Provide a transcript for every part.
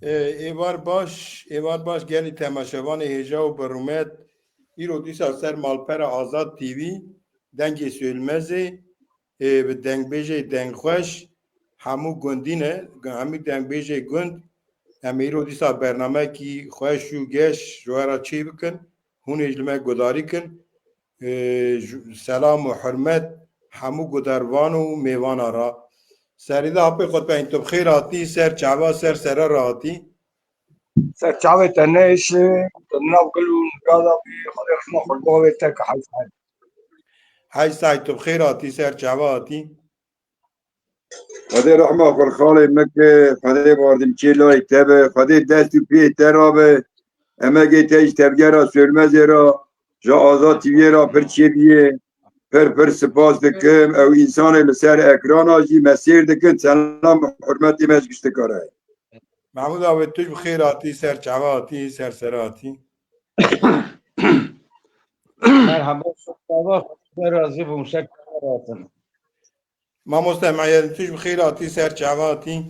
ایوار باش گلی تماشاوان هجا و برومت ایرو دیسا سر مالپر آزاد تیوی دنگ سویلمزه به دنگ بیجه دنگ خوش همو گندینه همی دنگ بیجه گند همی ایرو دیسا برنامه کی خوش و گش جوارا چی بکن هون اجلمه گداری کن سلام و حرمت همو گدروان و میوان را سریده هاپی خود به این تو بخیر آتی سر چعبا سر راتی سر چاوه تنش تناو كلو نقاضا في خلي خنا خلقوه تك حيث های سای تو بخیر آتی سر چعبا آتی خدای رحمه خورخاله مکه خدای باردیم چی لای تبه خدای دست و پی ترابه اما گی تیج تبگرا سرمزه را جا آزاد تیویه را پر چی بیه پر سپاس دکم او انسان لسر اکران آجی مسیر دکن سلام حرمتی مشکشت کاره محمود آوه توش بخیر آتی سر چعبا آتی سر آتی مرحبا شما راضی بوم شکر ما مستمعین توش بخیر آتی سر چعبا آتی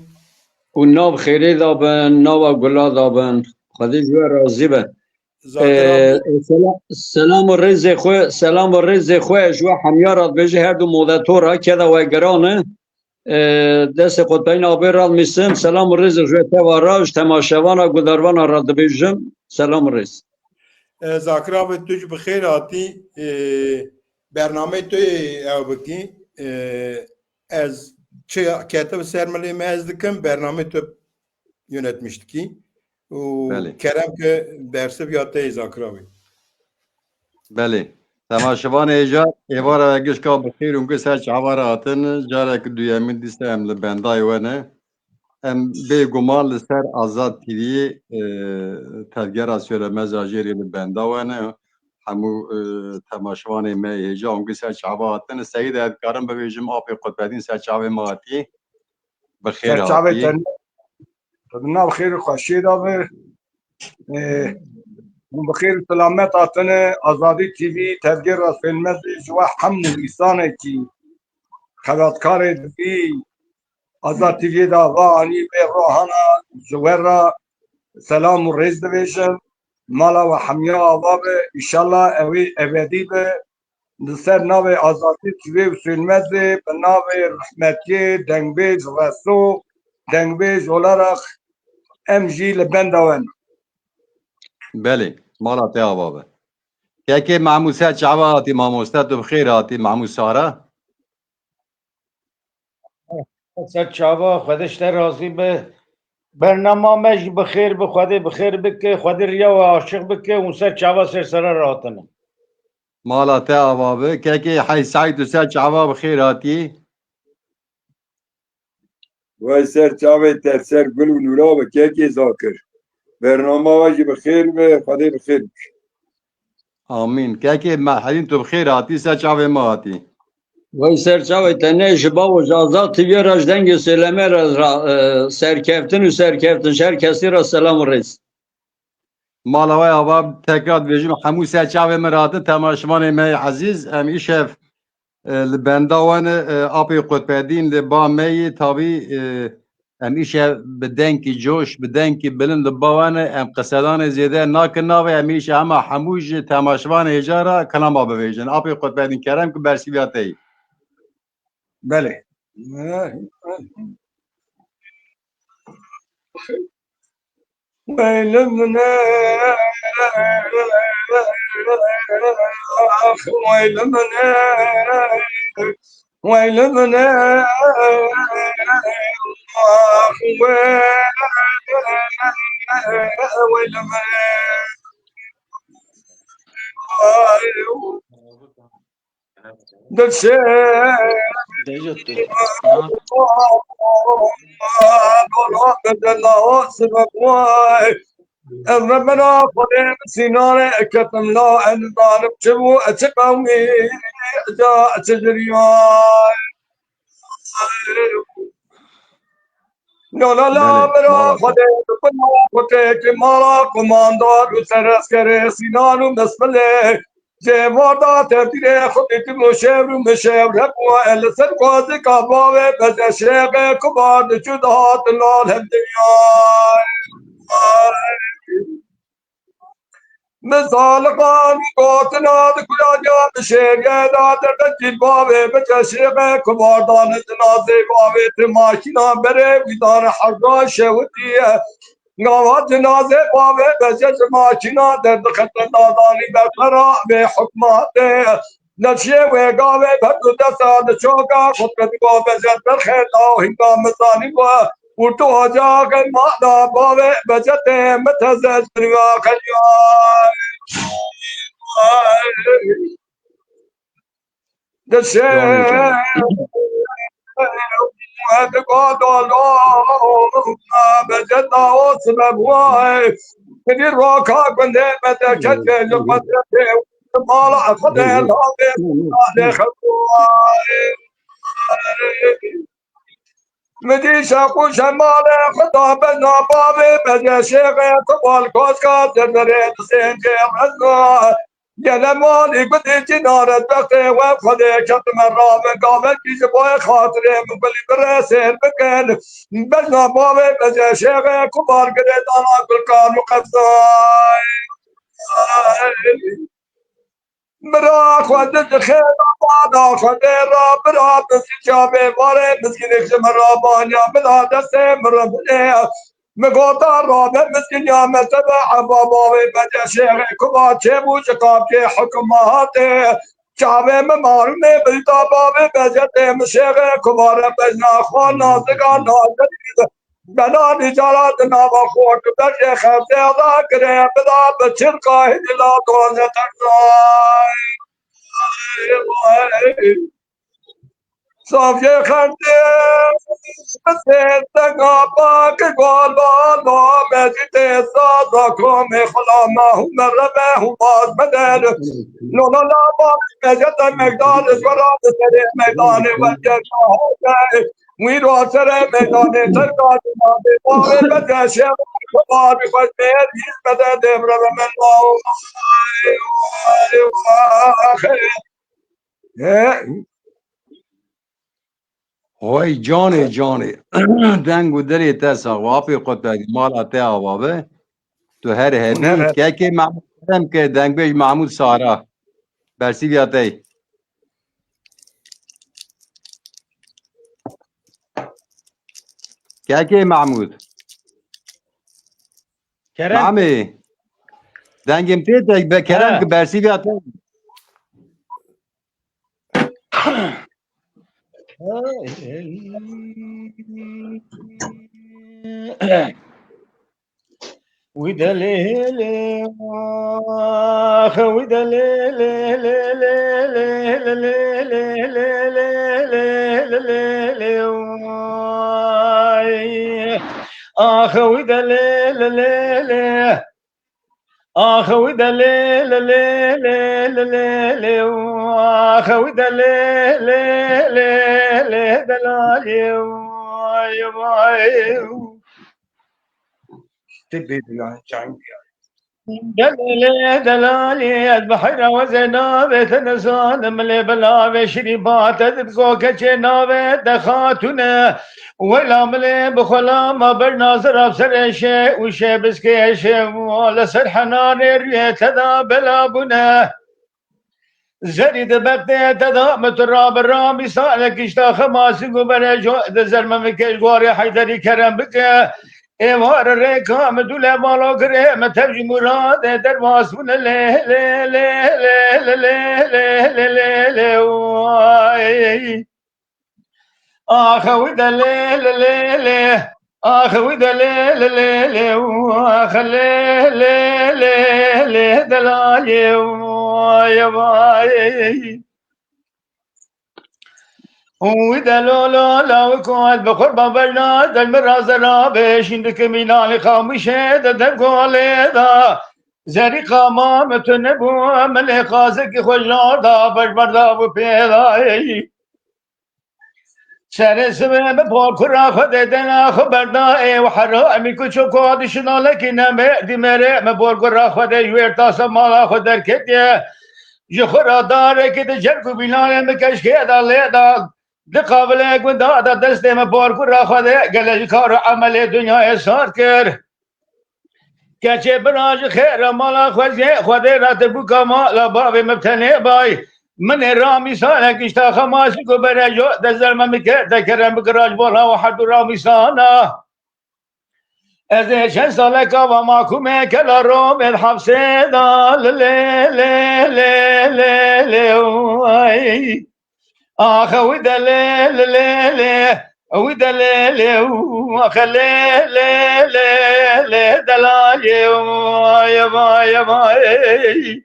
و ناب خیره دابن ناب گلا دابن خودی جو راضی به زاکر سلام و رز خو جو همیارات بجه هر دو مودتو را کده و گرانه دست خود بین آبی را میسم سلام و رز جو تواراج تماشوان گدروان را دبیجم سلام و رز زاکر آوه توش بخیر آتی برنامه توی او بکی از چه کتاب سرمالی از دکم برنامه تو یونتmişti ki بله. Kerem ki dersi biyatta zakravi. بله تماشاوان ایجا ایوارا اگش که بخیر اونگه سر چهوارا آتن جاره که دویمین دیسته ام لبندای ونه ام به گمان لسر آزاد تیوی تدگر اسیور مزاجری لبندا ونه همو تماشاوان ایمه ایجا اونگه سر چهوارا آتن سعید ادکارم بویجم آپی قطبتین سر چهوه ما آتی بخیر سر چاوه آتی تنش تناو خير خوشي دابه بخير سلامت آتنه آزادی تیوی تذکر را فیلمت جوا همو ایسانه کی خلاتکار دی آزاد تیوی دا وانی به روحانا جوهر را سلام و رز دویشم مالا و حمیا آبابه ایشالله اوی ابدی به سر ناو آزادی تیوی و فیلمت به ناو رحمتی دنگبیج رسو دنگبیج ولارخ ام جی لبندوان بله مالا تی آبابه که معموسه چهوه آتی ماموسته تو بخیر آتی معموساره سر چاوا خودش در راضی به برنامه مش بخیر به خودی بخیر بکه خودی ریا و عاشق بکه اون سر چاوا سر راتنه مالا تی آبابه که حی سعید و سر چهوه بخیر آتی وای سر چاوه تر سر گل و نورا و که زاکر برنامه واجی بخیر به خدای بخیر آمین که حدین تو بخیر آتی سر چهوه ما آتی وای سر چاوا تنه جبا و جازات تیوی راج دنگ سلمه را سرکفتن و سرکفتن شهر کسی را سلام و رز مالا وای آباب تکرار بیجیم همو سر چهوه مراتن تماشمان می عزیز ام ایشف لبنداوان آپی قطبدین لبا می تاوی ام ایشه بدنکی جوش بدنکی بلند لباوان ام قصدان زیده ناکن ناوی ام ایشه اما هموش تماشوان اجارا کلام آبا بیجن آپی قطبدین کرم که برسی بیاتی بله ويل منا ويل منا ويل منا ويل منا دلشي ربنا خذ سنان كتمنا ان ظالم جبو اتقوي جاء تجريان لا برا خود که مالا کماندار سرس کرده سینانو بسمله جوادا تبدیل خودت مشاور مشاور و السر قاضي كباوي بس شيخ كبار جدات الله الدنيا مثال قانی قاتنا کلا جان شیریه دادر دجیل باوه بچشیقه کباردان جنازه باوه تماشینا بره ویدان حرگا شهودیه نوات جنازه باوه بچش ماشینا در دخت دادانی برقرا به حکماته نشیه و گاوه بردو دستان چوکا خودکتی باوه زد برخیل آو هنگام زانی باوه ورتو آجاق مادا باوه بجت متزج بروا خلیان جان جان مدي شاقو شمال خطاب النباب بجا شيخ طوال كوسكا دريت سنك حزنا يا مالي قد جنار البخت وخذ شط مرة من قابل جيز بوي خاطري من بلي برسل بكن بجنا بابي بجا شيخ كبار قريت انا كل كانوا قفزاي برا خود خیر آباد خود را برا بسیجابه واره مسکین خشم را بانیا بلا دست مرا بله مگوتا را به مسکین یا مستبع عباباوی بجه شیخ کبا چه بوش قاب که حکمات چاوه ممارونه بلتا بابه بجه تیم شیخ کبار بجنا خوان نازگان نازگان بنا نجارات نوا خورد بجه خفته ادا کرے بدا بچر قاہد لا دون ترزائی صافی خرده سیدگا پاک گال بالا مجید سازا کم خلا مهم ربه هم باز بدر لولا لا باز مجد مقدار سراد سر میدان وجه شاهده ویرو سر میدان سرکار نابه باوه بده شب کبار بخوش میر هیز بده دم رب من وای جان جان دنگ و دری تسا واپی خود بگی مال اته آوابه تو هر همی که محمود هم که دنگ بیش محمود سارا برسی بیاته که محمود معمی دنگم تیت بکرم که برسی بیاته ودليل آخ ودليل آخ ودليل آخ ودليل آخ ودليل دلالي دلالي البحر وزنابه تنسان ملي بلاوه شريبات تدقو كچناوه دخاتونه ولا ملي بخلا ما برناظر افسر شيء وشي بسكي شيء ولا سر حنان ريت ذا بلا بنا زريد بقتي تدا متراب الرامي سالك اشتاخ ماسك وبرجو زرم مكش غوري حيدري كرم بك ایوار ریکام دوله بالا کره مترجم مراد در واسون له له له له له له له له آخ وده له له له آخ وده له له له آخ له له له له دلالي يا باي وإذا لولا لو كنت بقرب برناد المراز رابش عندك من على خامشة تقول هذا زري قامة تنبو من قازك خجار دا بردا وبيدا سر سبب بقرا خدنا خبرنا وحرا أمي كشوف قادشنا لكن ما دمرة ما بقرا خد يورتا سمالا خدر كده جخرا دار كده جركو بينال مكش كده ليدا دقابل اگون دادا دست ما بار کو را خواده گلج کار عمل دنیا اصار کر کچه براج خیر مالا خوزی خودی رات بو کمالا باوی مبتنی بای من رامی سانه کشتا خماسی کو برجو دزل ممکه دکرم بکراج بولا و حد رامی سانه از چند ساله که و ماکومه کلا رو به حفظه دال لی لی لی لی لی آخه ویده لی لی لی ویده لی لی آخه لی لی لی لی دلالی وای وای وای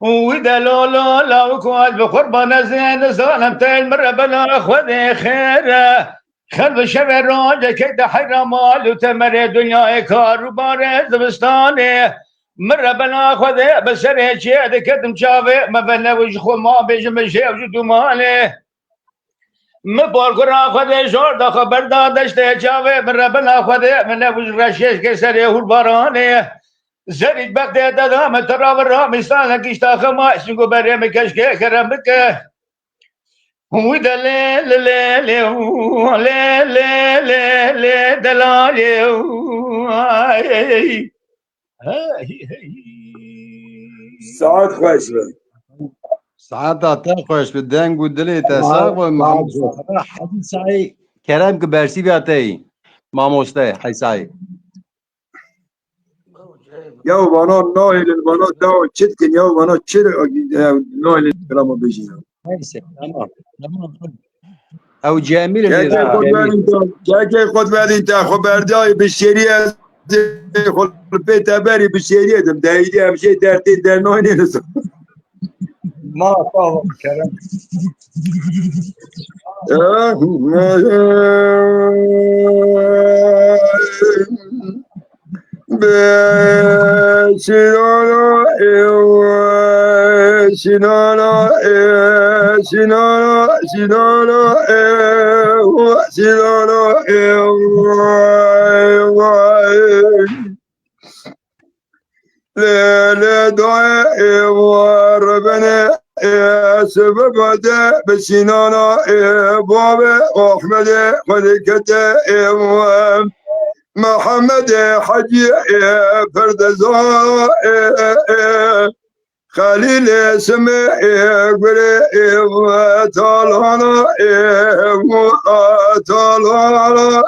ويدا لولو لو كنت بقربان زين زالم تيل مرة بلا خذي خير خلف شبه راجع كيد حيرا مال وتمر دنيا كار وبارز بستاني مرة بلا خذي بسري شيء كدم شافي ما بنا وجه خو ما بيجم شيء وجدو مالي مبار قرا خذي شور دا خبر دادشت شافي مرة بلا خذي من وجه رشيش كسري والباراني زرید بده دادم ترا و رامیستان کشتا خما سنگو بره مکشکه کرم بکه وی دلی لی لی لی لی لی لی دلالی ساعت خوش به ساعتا تا خوش به دنگ و دلی تساق و محمد حدیثای کرم که برسی بیاته ای ماموسته حیثای یا وانا نایل وانا داو چت کن یا وانا چر نایل کرامو بجیم نيسه تمام تمام او جميل که خود بدین تا خبردای بشری از خود پیتا بری بشری ادم دایدی همشه درتی در نایل نسا ما طاوع كلام لا دعاء وربنا سبب ده بسنانا بابا أحمد خلقته محمد حجي فرد زار خليل سمع قري طالعنا طالعنا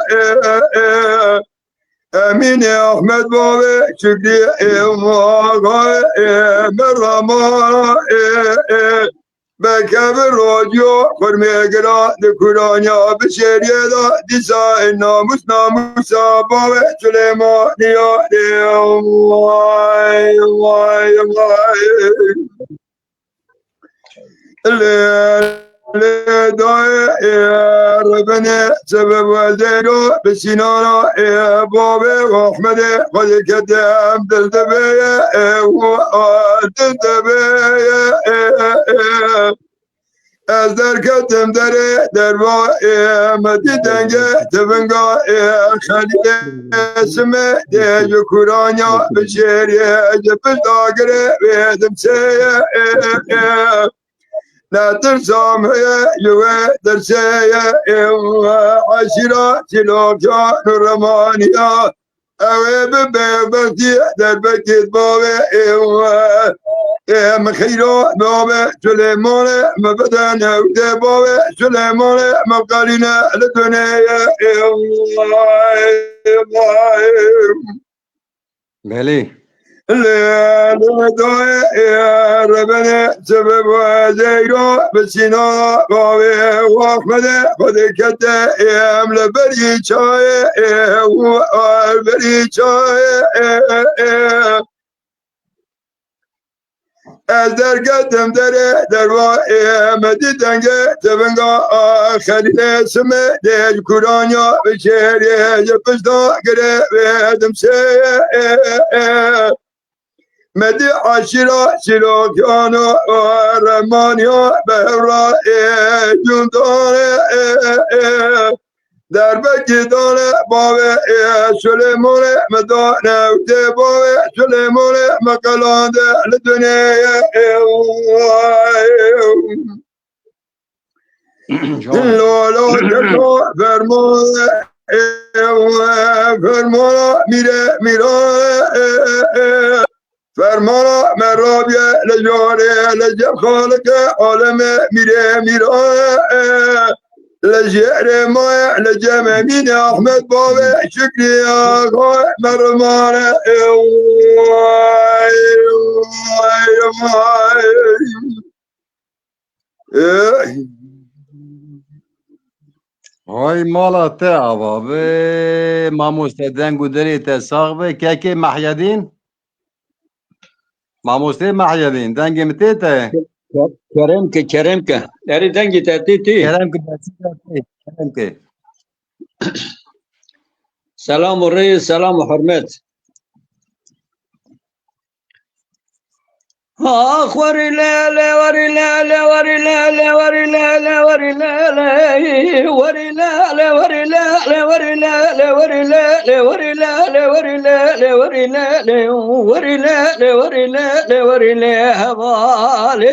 امين احمد بابا شكري مرما بكبر راديو خرمي قرا دكورانيا بشيريا ديسا الناموس ناموس بابا سليمان يا واي واي واي يا ربنا سبب وزيرو بسنانا بابا واحمد قد كتب دلدبيا دلدبيا از در کتم در با مدی دنگه تبنگا خلیل اسمه دیجو کورانیا بشیریه جپش داگره بیدم سیه لا ترسم هي يوه درسية عشرة تلوكا نرمانيا اوه ببغتي دربكت بابا مخيرو بابا سليمان مبدن اوده بابا سليمان مقالنا لدنيا بله لا يا ربنا سبب وزيرو بسنا بابي واحمد خذ كده امل بري شاي بري شاي از در قدم در و مدی دنگه تبنگا خلیل سمه دیج کورانیا بشیری جپش داگره بیدم سیه مدي عشرة شلوكيانا ورمانيا بهرا جندان دربك دان بابا سليمان مدانا بابا سليمان مقالان لدنيا لولا فرمان فرمانا میره میره فرمانا مرابیه لجاره لجب خالق عالم میره میره لجهر ما لجم امین احمد بابا شکری آقا مرمانه های مالا ته آبا به ماموسته دنگو دری ته ساق به که که محیدین ماموسته محیدین دنگی متی ته کرم که داری دنگی تاتی تی کرم که بچی ته کرم که سلام و رئیس سلام و حرمت آخ وری لاله وری لاله وری لاله وری لاله وری لاله وری لاله وری لاله وری لاله وری لاله وری لاله وری لاله وری لاله وری لاله وری لاله وری لاله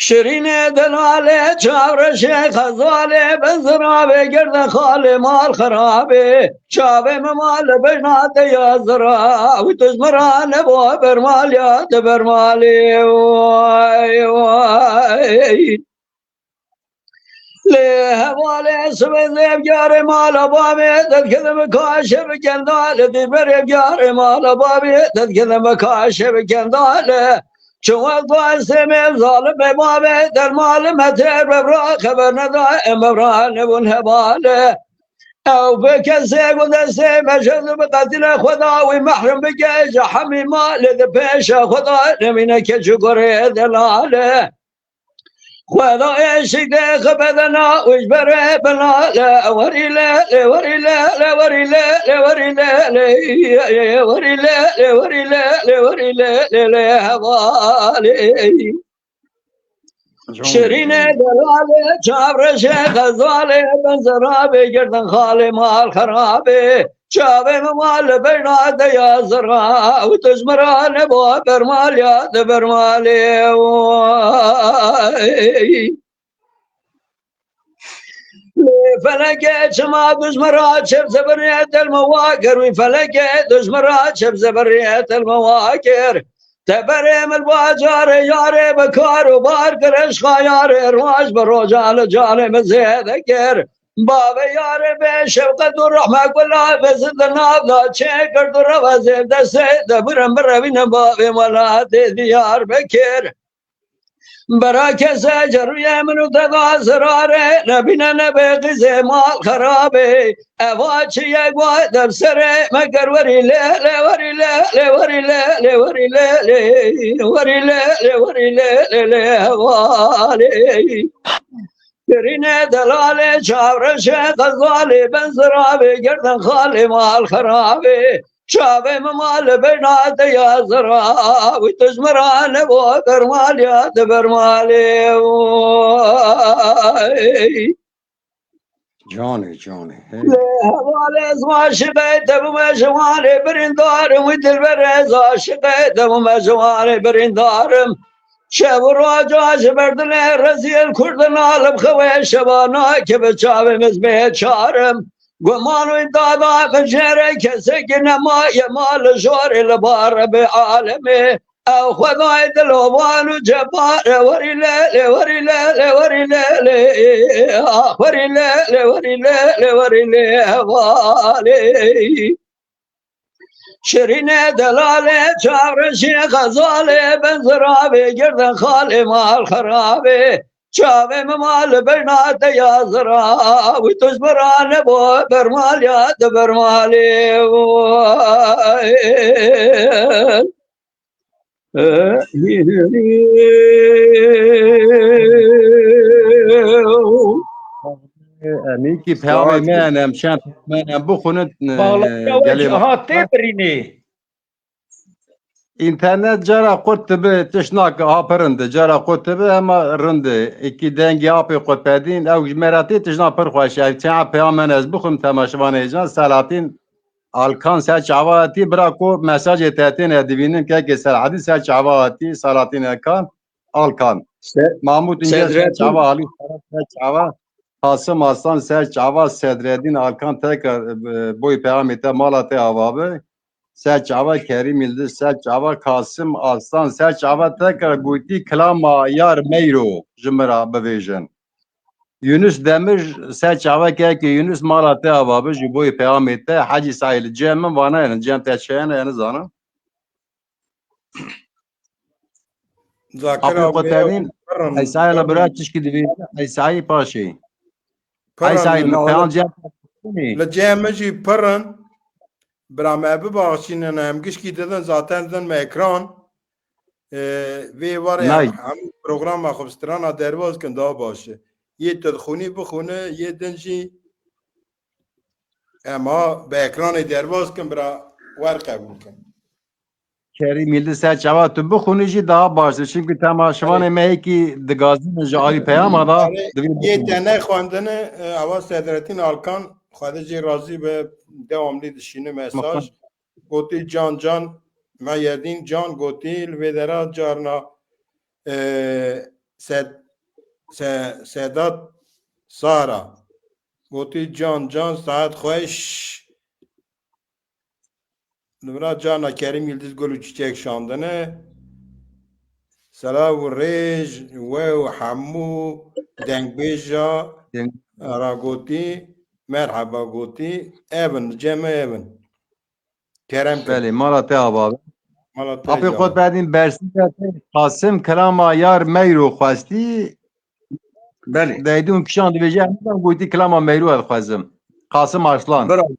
شیرین دلاله چاور شیخ زاله بزرابه گرد خاله مال خرابه چاوه مال بنات یا زرا و تزمرانه با برمال یا برمالی وای وای له حواله سبزه بیار مال بابه دد کلم کاشه بکنداله دی بر بیار مال بابه دد کلم کاشه بکنداله چون قاسم ظالم بابه در مال متر ببرا خبر نداره مبران نبون هباله او بکسه قدسه مجد بقتل خدا و محرم بگه جحمی مال ده پیش خدا نمینه که چکره دلاله خدا عشق خبدنا وجبره بلاله وري لا وري لا وري لا وري لا وري لا وري لا وري لا هوالي شيرين دلاله جابر شيخ زاله بنزرابه گردن خاله مال خرابه چاوه مال بینا دیا زرا و تزمران با برمال یاد برمالی فلکه چما دزمرا چب زبریت المواقر و فلکه دزمرا چب زبریت المواقر تبرم الواجار یاره بکار و بار کرش خیاره رواج بروجال جالم زیدکر بابا یاره به شفقت و رحمت ولا بزد نابلا چه کرد و روزه دسته دبرم بروین بابا ملات دیار بکر برا کسا جروی منو تقا زراره نبینه نبقیزه مال خرابه اوا چی یک وای در سره مگر وری لیله وری لیله وری لیله وری لیله وری لیله وری لیله والی شیرین دلاله چاورش غزاله بنزرابه گردن خاله مال خرابه شابه مال بنات یا زرا و تزمران و برمال یا برمالی جانه حواله زواش بیت بمجوانه برندارم و دلبرز عاشقه بمجوانه برندارم شب و راجاش بردن رزیل کردن عالم خواه شبانا که به چاوه مزمه چارم گمان و دادا بجره کسی که نمای مال جور لبار به عالمه او خدای دلوان و جبار وری لیلی وری لیلی وری لیلی وری لیلی وری لیلی وری لیلی شیرین دلاله چاور شیخ زاله بنزرابه گردن خاله مال خرابه چاوه مال بنات یا زرا و تزبران با برمال یاد برمالی امیکی پیام منم شب منم بخونت بالا ها تبرینی اینترنت جرا قطبه تشناک آپرنده جرا قطبه اما رنده اکی دنگی آپی قطبدین او جمراتی تشنا پر خوشه چه پیام من از بخون تماشوانه جان سلاطین آلکان سر چاواتی برا کو مساج تاتین ادوینن که سلاطین سر چاواتی سلاطین کان آلکان محمود اینجا سر چاوا حالی سر چاوا قاسم Arslan ser çava Sedreddin Alkan tekrar boy peygamete malate avabe ser çava Kerim Yıldız ser çava Kasım Arslan ser çava tekrar guyti klama yar meyro jimra bevejin Yunus Demir ser çava ki Yunus malate avabe ji boy peygamete Hacı Sahil Cem vana yani Cem teçeyene yani zanım Zakir Apı abi kotenin Aysa'yla bırak çişki divi Aysa'yı paşi Aysa'yı peygamber Cem لجامع جي برن برامه بباشين انا هم گشکی دادن zaten دادن ما اکران وی واره Nay. هم پروگرام ما خبسترانا درواز کن دا باشه یه تدخونی بخونه یه دنجی اما به اکران درواز کن برا ور قبول کن Kerim Yıldız ser çava tu bu jî daha başır. Çünkü temaşavan mehki digazin jari peyama da یه تنه خواندن اول صدرتین آلکان خواهده جی رازی به دواملی دشینه مساج گوتی جان جان ما یدین جان گوتی الویدرا جارنا سیدات سارا گوتی جان جان ساعت خوش نورا جانا کریم یلدیز گلو چیچک شاندنه سلام و ریج و حمو دنگ بیجا را گوتی مرحبا گوتی ایون جمع ایون کرم کن Beli mala te abi. مالا Apı تیجا kod bedin bersin Kasım kelama yar meyru khwasti بله deydun kişan dibece hem goyti kelama meyru el khwazım. Kasım Arslan. برای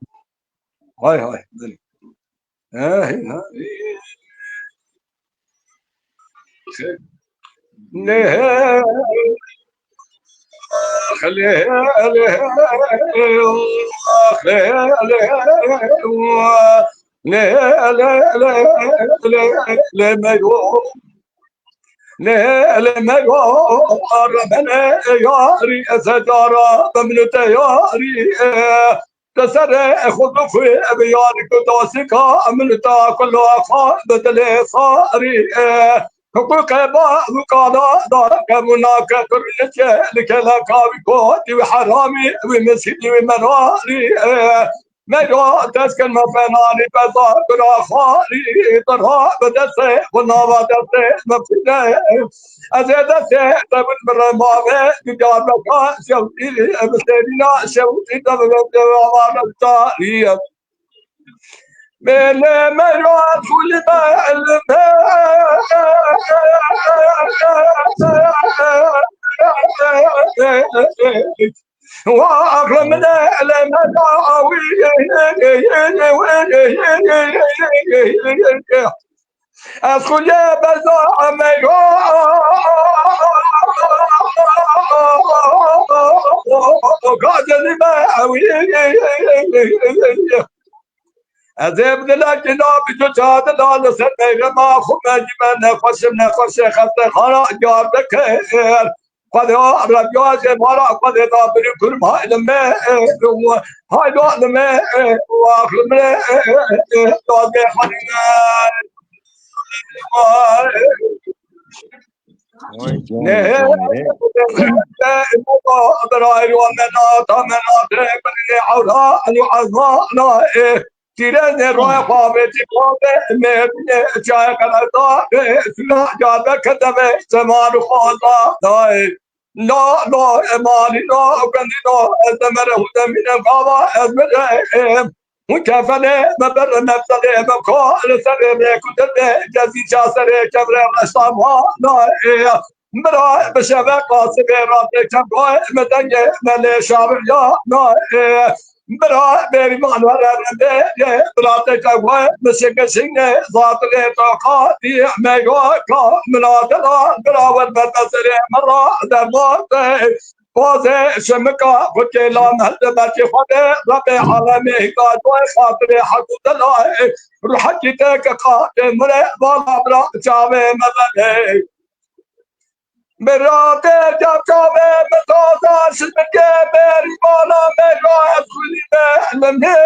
های های بله نه لما يار بنا ياري أزدارا بمنت ياري تسر خذ في بيارك دوسكا عملتا كل أخار بدلي صاري حقوق بقادا دارك مناك تريتي لكلا كاوي كوتي وحرامي ومسيدي ومراري مرا تسكن مفناني بذاكر أخاري طرها بدسي ونابا دسي مفيدي أزيد سيدة من برمامي تجار بكا شوتي بسيرنا شوتي دبابا التاري من مرا كل وأغلى من المداوي أدخل يا بزاع ميرا قادر معوي أذهب لك جناب جهاد لا لسنة ما خمج من نخش خط خرا جارتك قد رب ياز مرا قد دابر كل ما لما هاي دو لما واخر من دو خلينا تیرن روی خوابت خوابه مبنی چای کندا سنا جاده کدمه زمان خدا دای لا لا امانی لا کندی لا ازمر هدم من قوا ازمر مكافنه مبر نفسه مكال سره كتب جزي جاسره كبر الاسلام لا مرا بشبه قاسم رابط كم مدنگ ملی شاور یا نا برا بری مانور رنده برات کوه مسک سینگ ذات له طاقتی میگا کا منادلا براور بدسر مرا در موت باز شمکا وکلا مهد بچه خود رب عالمی کا تو خاطر حق دلای روحی تک قاتم مر بالا برا چاوه مدد برات جب چاوه متازار شدکه بری بالا میگا ادخلی بهلمه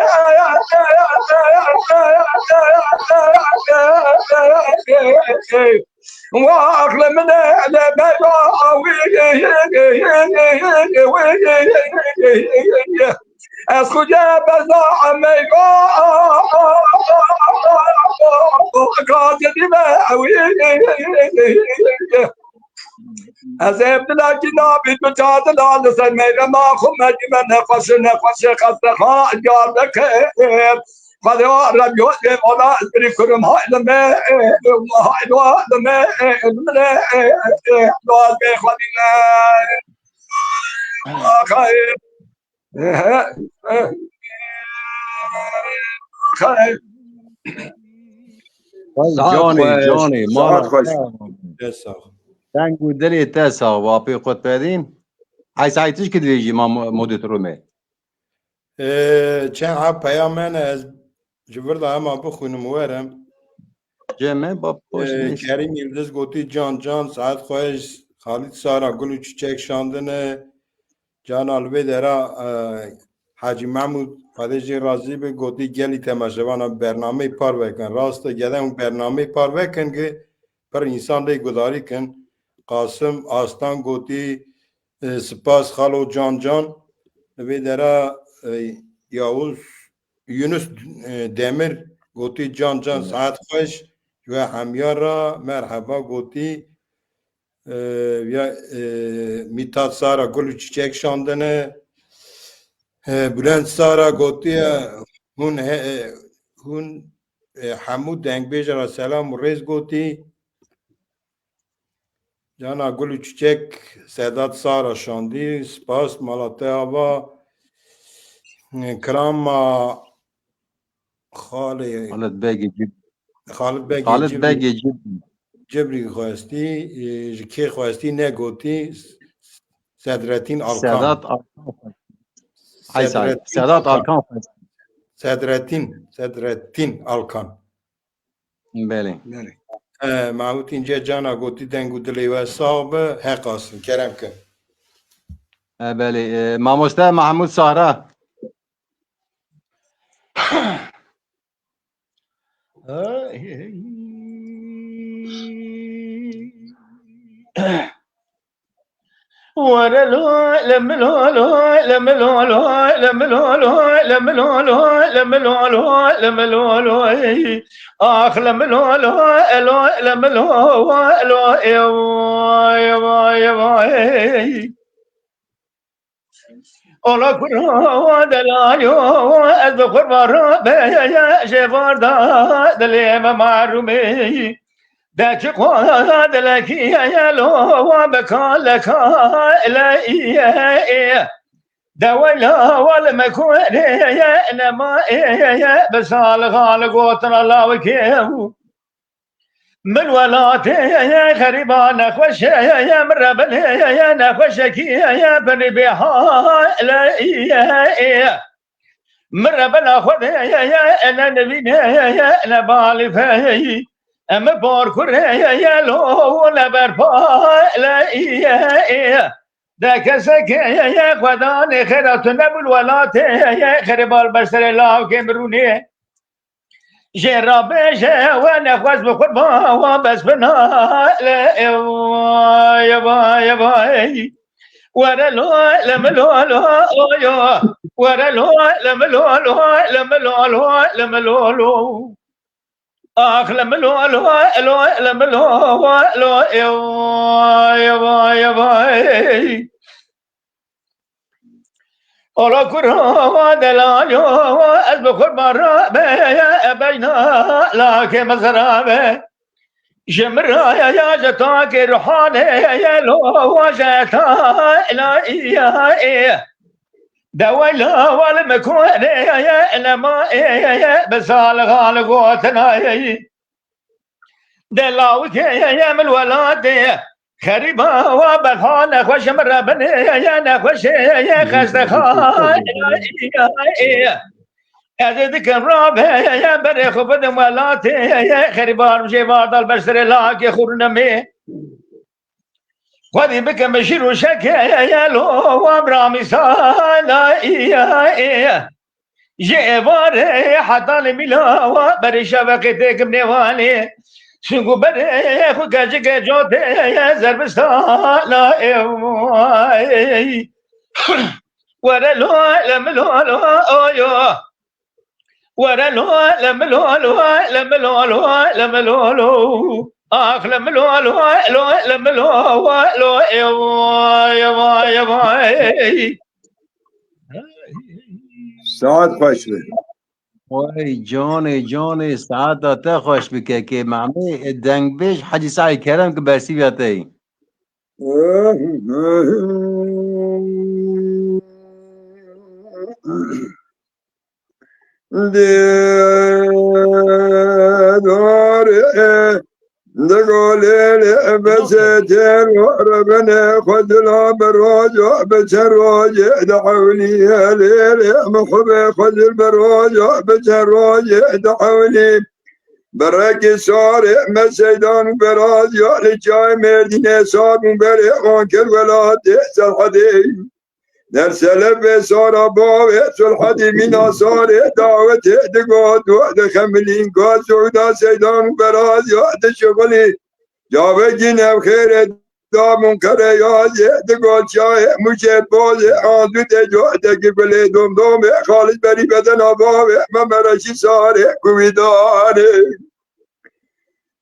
واخل من لما از کجا بزاعم قاصدی معوی از ابتلا جنابی تو چاد لال سر میرا ما خود مجی من نفس خسته خواه جارده که خدا رب یوسف اولا اسبری کرم های لمه های لمه دوال به خودینا خیر خیر جانی ما ساعت خوش جسا دنگ و دلی تسا واپی خود بدین ای سایتش که دیجی ما مدت رومه چند ها پیامن از جبر دا اما بخونم ورم جمعه با پوش نیست کریم یلدز گوتی جان ساعت خوش خالد سارا گلو چیچک شاندنه جان الوی درا حاجی محمود خدیجی رازی به گوتی گلی تماشاوانا برنامه پار وکن راست گده اون برنامه پار وکن که پر انسان دی گداری کن قاسم آستان گوتی سپاس خالو جان وی درا یاوز یونس دمر گوتی جان ساعت خوش و همیار را مرحبا گوتی یا میتاد سارا گلو چیچک شاندنه بلند سارا گوتی هون حمود دنگ بیجه را سلام و ریز گوتی جانا گلو چیچک سعداد سارا شاندی سپاس مالاته آبا کرام خالد بگی خالد بگی جبری خواستی که خواستی نگوتی صدرتین آلکان سادات آلکان صدرتین آلکان بله محمود اینجا جانا گوتی دنگو دلی و صاحب حقاستن کرم کن بله ماموسته محمود سارا ورلو لملولو لملولو لملولو لملولو لملولو لملولو اخ لملولو الو لملولو الو يا اولا کرو دلانیو از بخور بارو به شفار دا دلیم معرومی داکی قوان دلکی یلو و بکان لکا الهیه دولا والمكون انما بسال خالق الله وكيف من ولاته يا خريبا نخوش يا مربل يا نخوشك يا بني بها لا مربل اخذ يا انا نبي يا انا بالف اما باركر يا لو نبر لا ذاك سك يا خدان خيرات نبل ولاته يا خريبا البشر الله كمروني جرابش وانا خواز بخور با بس بنا يا باي ورا لو لملو يا ورا لو لملو اخ لملو يا باي اولا کرو دلانیو از بخور بارا بینا لاکه مزرابه جمر یا جتا که روحانه لو و جتا الهیه دولا والمكونه انما بسال خالقوتنا دلاوك يا من الولاد خريبا وبخا نخوش مربني يا نخوش يا خست خا ازيدك الراب يا بري خبد مولاتي يا خريبا مشي بعض البشر لاك خورنمي خذي بك مشير وشك يا لو وابرامي سالا يا جيبار حتى الملا وبري شبكتك منواني شنو بري خو كاجك جوت يا زربستان ورلو لملو يو ورلو لملو اخ لملو يا ساعت خوش به وای جان ساعت تا خوش بکه که معمه دنگ بیش حجی سعی کرم که برسی بیاته ای دقالي بسيتين وربنا خذنا بالرجع بتراجع دعوني يا ليل مخبي خذ بالرجع بتراجع دعوني برك صارع مسيدان براجع لجاي مدينة صار بريق وانكر ولا تحسن حديث نرسل بسارة باوت الحدي من آثار دعوة دقات وقت خملين قاد سعودا سيدان براز وقت شغلي جاوة جنب خير دا منكر ياز دقات شاه مشهد باز آنزو تجوات قبل دوم دوم خالد بري بدن باوت ممرشي سارع قويداني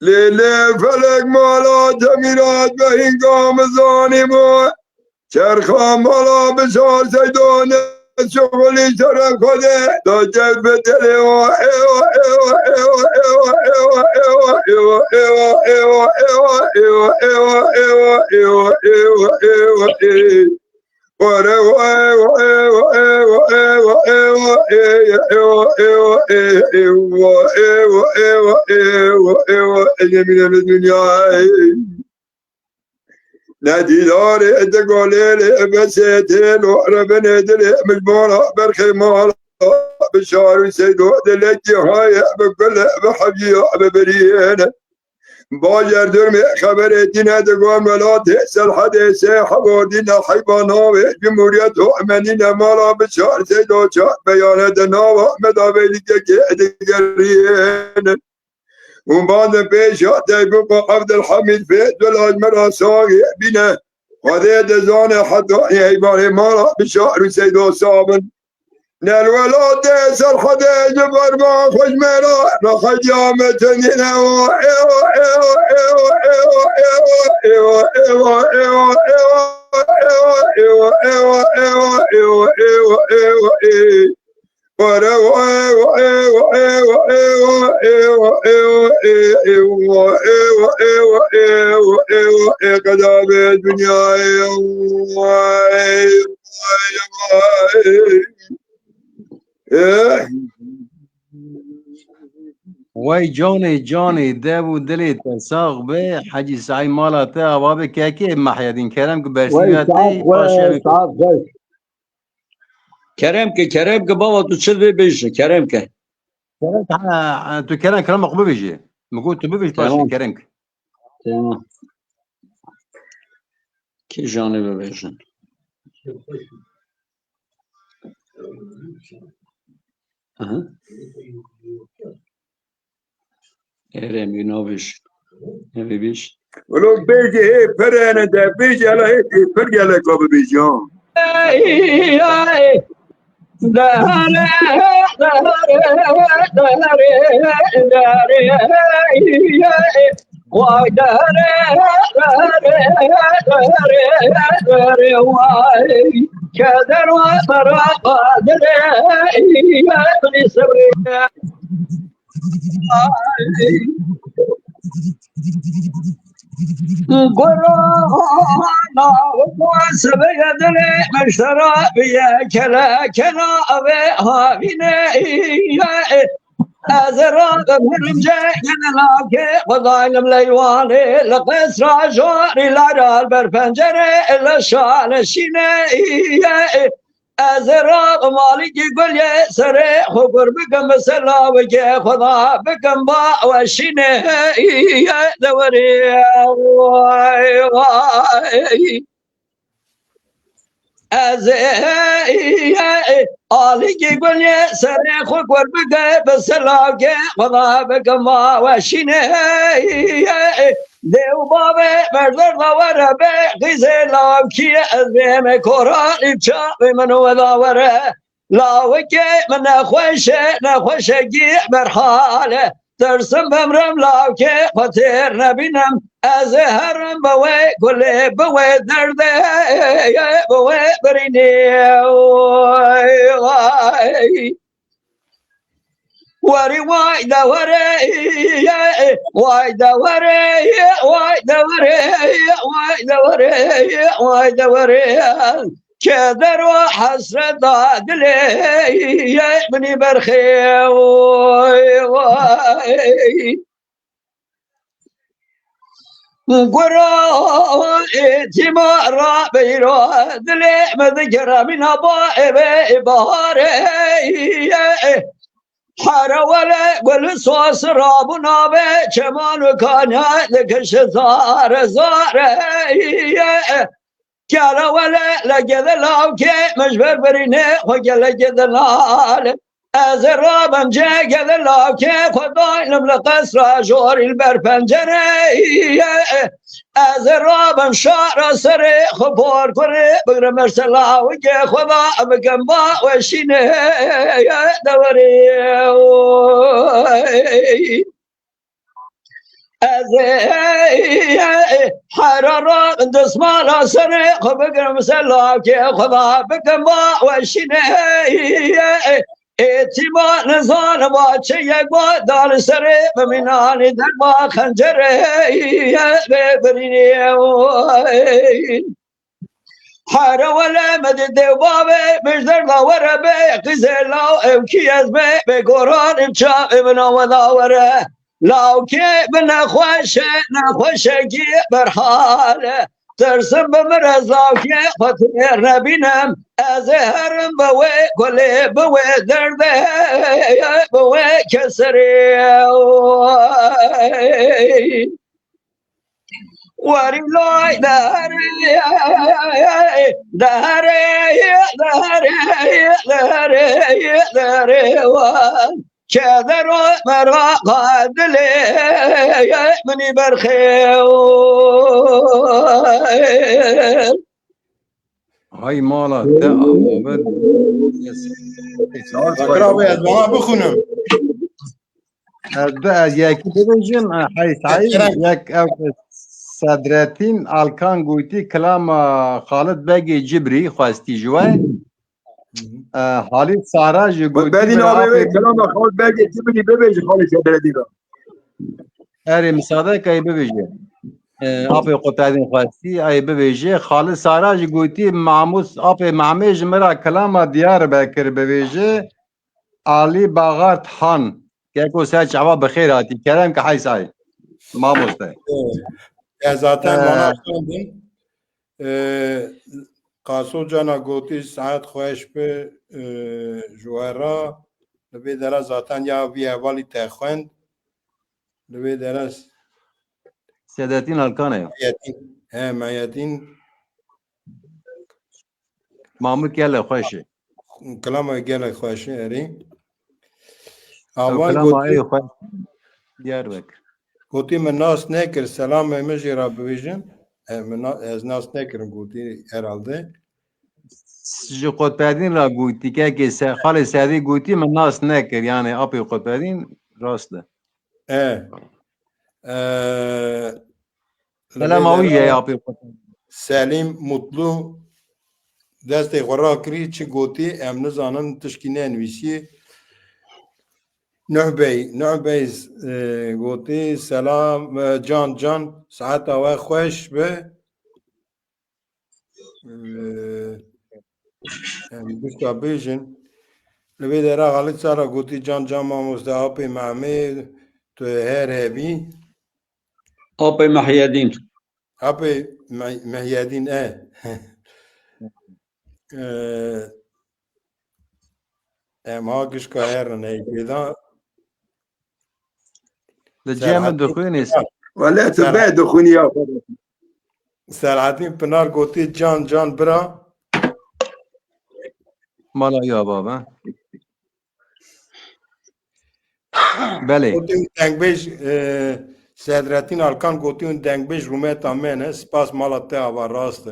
ليلة فلك مالا جميلات بهنگام ظالمو چرخا مالا بسار سیدان شغلی طرف خوده دا جد به دل ایوا ایوا ایوا ایوا ایوا ایوا ایوا ایوا ایوا ایوا ایوا ایوا ایوا ایوا ایوا ایوا وره ایوا ایوا ایوا ایوا ایوا ایوا ایوا ایوا ایوا ایوا ایوا ایوا ایوا من دنیا ندیدار ادگالیل بسیتین و ربن دل مجموعه برخی مالا بشار سیدو دلکی های بکل بحبی ببرین باجر درم خبر دین ادگان ملات سلحد سیحب دین حیبانا و جمهوریت و امنین مالا بشار سیدو چا بیان دنا و مدابیلی که ادگرین وبعد بيشات يبقى عبد الحميد في دول مراساغي بنا هذا دزانه حتى يبقى مارا بشعر سيدو صابن نالولاد سال حدا جبر ما خوش مرا رخ جامة هنا ايوا ايوا ايوا ايوا ايوا ايوا ايوا ايوا ايوا ايوا ايوا ايوا ايوا وای جانی دبو دلی تساق به حجی سعی مالاته آباب که محیدین کرم که برسی بیاته ساعت کرم که بابا تو چه بیشه کرم که تو کرم کلام اقبه بیشه مگو تو ببیش باشه کرم که تمام کی جانبه بیشن ارم اینا بیش نمی بیش ولو بيجي فرنا ده بيجي على هيك فرقة لك بابا بيجون كدر وطرق دري صبري قرانا وسبق دري مشترى بيا كلا أبيها بني أزرق من جاكنا لك وضايلم ليواني لقصر جاري لعرال برفنجري إلا شان شيني أزرق مالك يقول يا سري خبر بكم بسلا وجه خدا بكم با وشيني يا دوري آلیکی گلی سر خود بگه بسلاگه خدا بگه ما وشینه دیو بابه مردر داوره به غیزه لاو کیه از بیم کورانی چاقی منو داوره لاو که من نخوشه گی برحاله ترسم بمرم لاو که خطر نبینم از هرم بوی گله بوی درده بوی برینی وري واي دوري واي دوري واي دوري واي دوري واي دوري كدر وحسرة دلي يا ابني برخي واي قرا تمارا بيرو دلي مذكرة من أبا بهاري حرا ولا صوص رابنا به چمان کانه لکش زار کلا ولا لگد لاو که مجبر برینه خو لگد لال از رابم جگد لاو که خدای نمل قصر جور البر پنجره از رابم شعر سر خبار کنه بگر مرسلاو که خدا بکن با وشینه دوری از حرارات دسمال سر خبر مسلا که خدا بکن با وشینه اعتبار نزان با چه یک با دار سر بمینانی در با خنجره ببرینی حرا ولا مدد بابه مجدر داوره به قزه لاو اوکی از به گوران امچا ابنا و داوره لاو که به نخوشه گی برحاله ترسم بمرز لاو که خطر نبینم از هرم بوی گله بوی درده بوی کسری وري لاي دهري كذر مرا قادلي مني برخي های مالا ده آباد بکرا باید ما بخونم ده یکی ببینیم های سعید یک صدرتین الکان گویتی کلام خالد بگی جبری خواستی جوه حالی سارا جو گویتی بدین آبه کلام خالد بگی چی بدی ببیجی خالد صدرتی را اری مساعده که ای ببیجه آپی قطعدین خواستی ای ببیجه خالد سارا جو گویتی معموس آپی معمیج مرا کلام دیار بکر ببیجه علی باغات خان که کو سه جواب بخیر آتی کرم که حیث آی معموس ده zaten bana söyledin. Qaso cana goti saat xoş be juara lebe dera zaten ya vi evali texwend lebe deras سیادتین الکانه mayetin معمول کله خوشه kalama gele xoş eri کلام avan ای خوش دیار بکر goti men nas nekir selam mejra bevijin ez nas nekirim goti herhalde جو قطبدین را گویتی که خال سعدی گویتی من ناس نکر یعنی اپی قطبدین راست ده سلام اویه یا اپی قطبدین Selim Mutlu destê xwe rakirî çi gotî em nizanin tişkî nivîsî Nuh Bey gotî selam can saeta we xweş be em bişta bêjin li vê dera Xalîd Sara gotî can mamoste apê Memê tu her hebî آب محیدین apê Mehyedîn em ha gişka herin heypêda لجامع دخونی ولی تو باید دخونی یا خالد Selahattin Pınar gotî can bira مالا یا بابا بله gotî tengbêj Sedrettin Alkan gotiun dengbej rumet amene spas malate ava rast.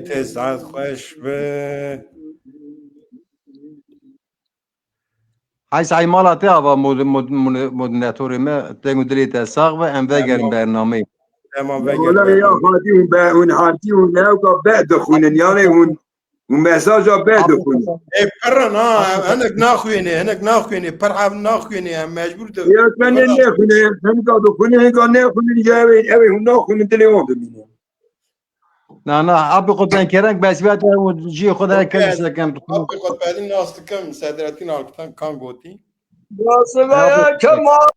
Te saat خوش به Hay say malate ava modernatory me tengu dilite sağ ve em vegerin bername. تمام وگر والله يا خاطي هون حارتي هون لاوكا بعد دخونن يعني هون مساجا بعد دخونن ای پرن ها هنگ ناخوینه هنگ ناخوینه پر هم ناخوینه هم مجبور ده يا كان ناخذ هم قاعد دخونن كان ناخذ جاوين اوي هون ناخذ تليفون بمين Na abi kodan kereng besbet o ji khoda kelise kem. Abi خود بعدین ناستکم صدرتین آلکتان کان گوتی Yasıvaya kemal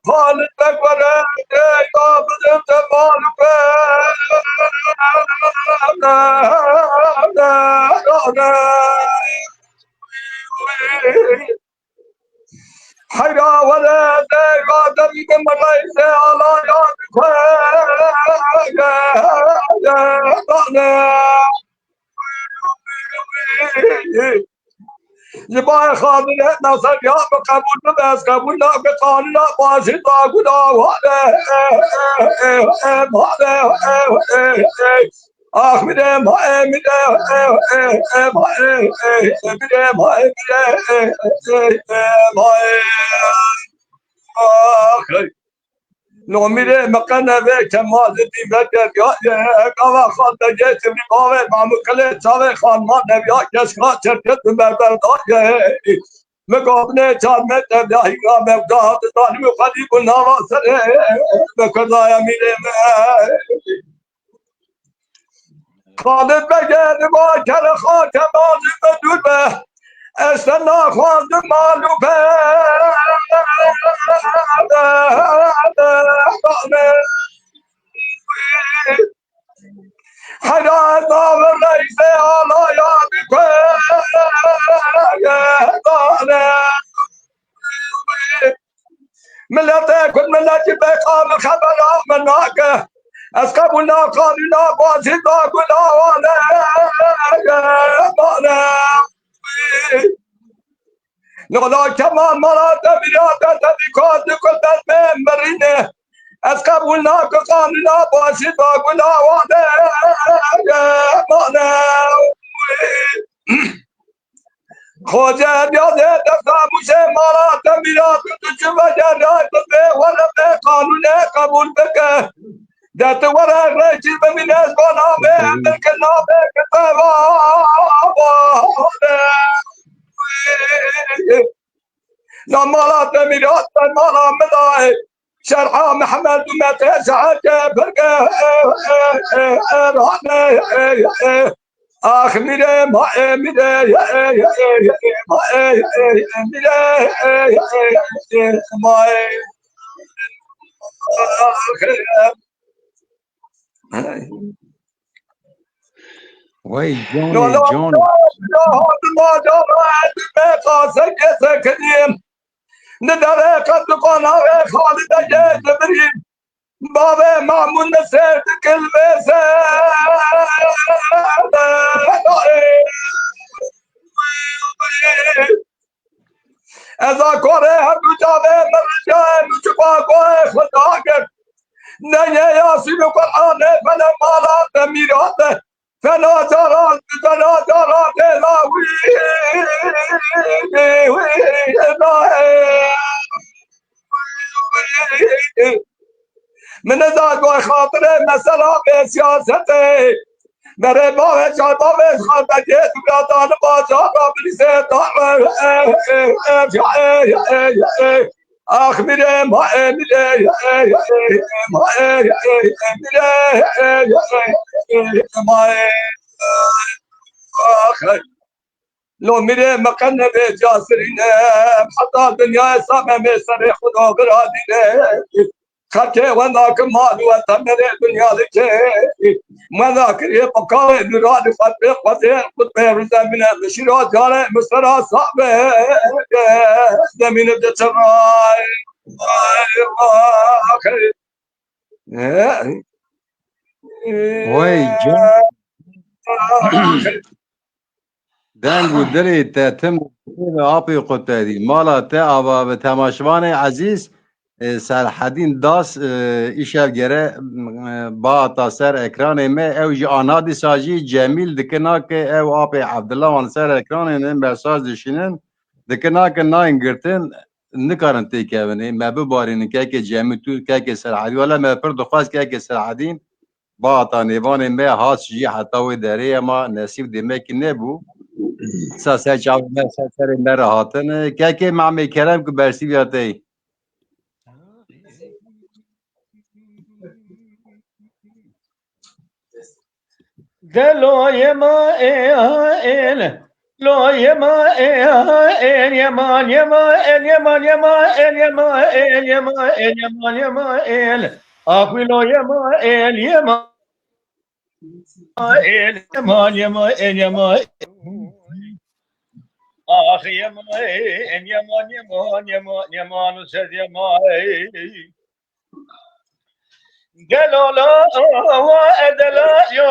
Halit Bekvar'e Yabıdım temalü Hayra ve de devada bir merayse ala ya زبان خاطر نصر یا قبول بس قبول لا بقانون لا بازی داغودا آخ میده ما میده میده ما لو میره مقنه به کمال دیمت یا قوا خان دجه تبری باوه معموکله چاوه خان ما نبیا کشکا چرکت ببرداد مقابله چارمت نبیاهی گا مبداد دانیم خدی بناوا سره بکردایا میره خالد بگرد با کل خاکم آزی بدود به استنا خواند معلومه حدا نام رئیس آلا یاد ملت کل ملت بقام خبر آمناک از قبولا قانونا بازی داگولا نولا كمان مرات بريادة تبيكات كل من برينه از قبولنا كقانونا باشي داغولا وانا خوجه بياده دفتا موشه مرات بريادة تجمع جرائد به ولا به قانونه قبول بك دات ورا رجل من اسبانا به بالكنا به كتابا لمالات ميرات مالا ملاي شرحة محمد ومتى سعادة فرقة آخ ميري ما ميري ما Vay لا Johnny لا Johnny. ما جرأت بقاسك سكنيم ندري قد قنا خالد جيت بريم بابا معمول نسيت كلمة إذا كره هم جابه مرجع مجبا قوي خداك نيا ياسين القرآن فلما لا تميراته فلا جرات لاوي من ذاك خاطره مثلا بسياسته मेरे बावे चाबा में खाता जे तुरा दान बाजा बाबली से आख मेरे माए मेरे माए आख لو میره مکن به جاسرینه حتی دنیا سامه میں سر خدا گرا دیده خرچه و ناک مال و تمره دنیا لکه ماذا کریه پکاوه نراد فتبه خطه خطبه زمینه بشیرا جاره مصرا صعبه زمینه بچرای Vay Johnny. دنگ و دلی تتم آبی قطعی مالا تا آبا به تماشوان عزیز سرحدین داس ایشب گره با تاثر اکران ما او جی آنادی ساجی جمیل دکنا که او آب عبدالله وان سر اکران این برساز دشینن دکنا که ناین گرتن نکارن تیکه ما ببارین که جمیل تو که سرحدی ولا ما پر دخواست که سرحدین با تانیوان ما هاس جی حتی و داره ما نصیب دیمه که نبو ساسه چاو ما سر نره هاتن که معمی کرم که برسی بیاته دلوی ما ایل لوی ما ایل یمان یما ایل یمان یما ایل یما ایل یما ایل یمان یما ایل آقوی لوی ما ایل یما ایل یمان یما ایل یما آخ یما ایل یمان یمان یمان یمان سد یما دلولا و ادلا یو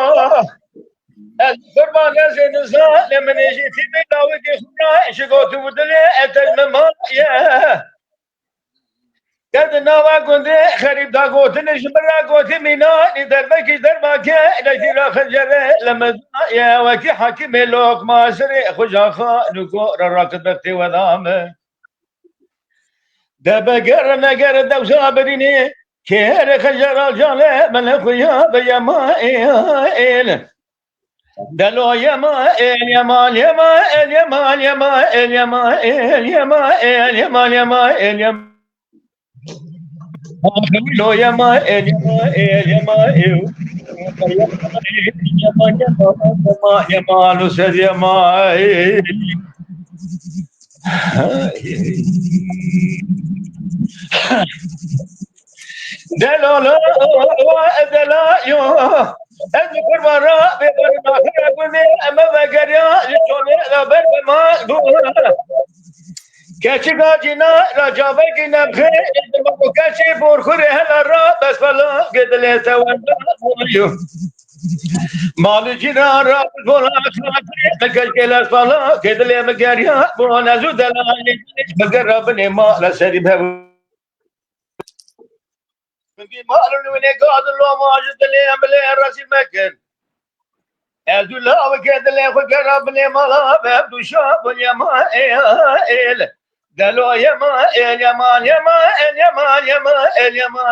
قربان زين ظالم من جيتي من داوود خنا شقوت ودلي اتل ما يا قد نوا كنت خريب دا قوت نجبر قوت مينا ندربك دربك نجيرا خنجر لما يا وكي حكيم لوك ما سري خجاخا نكو راكد بختي ودام دبقر نقر دو صابريني كير خنجر الجالة من خويا بيا ما إيه دلو يما اليما اليما اليما اليما اليما اليما اليما اليما اليما دلو يما اليما اليما اليما يما نسد يما دلو لا دلا يو اذكر مرة بقرنا خير اما بقريا لشوني لبر بما كاشي قاجينا رجابك نبخي دمكو كاشي بورخوري هلا را بس فلا قد لي تواندا مال جينا را بولا خاطري مكل كلاس فلا قد لي مقريا بونا زودلا بقربني ما لسري بهو ما قالوا لي قاعد لو ما جد لي امبلي راسي مكن ازو لا وكاد لي فقرب لي ما بابدو شاب يا ما ايل قالوا يا ما يا ما يا ما يا ما يا ما يا ما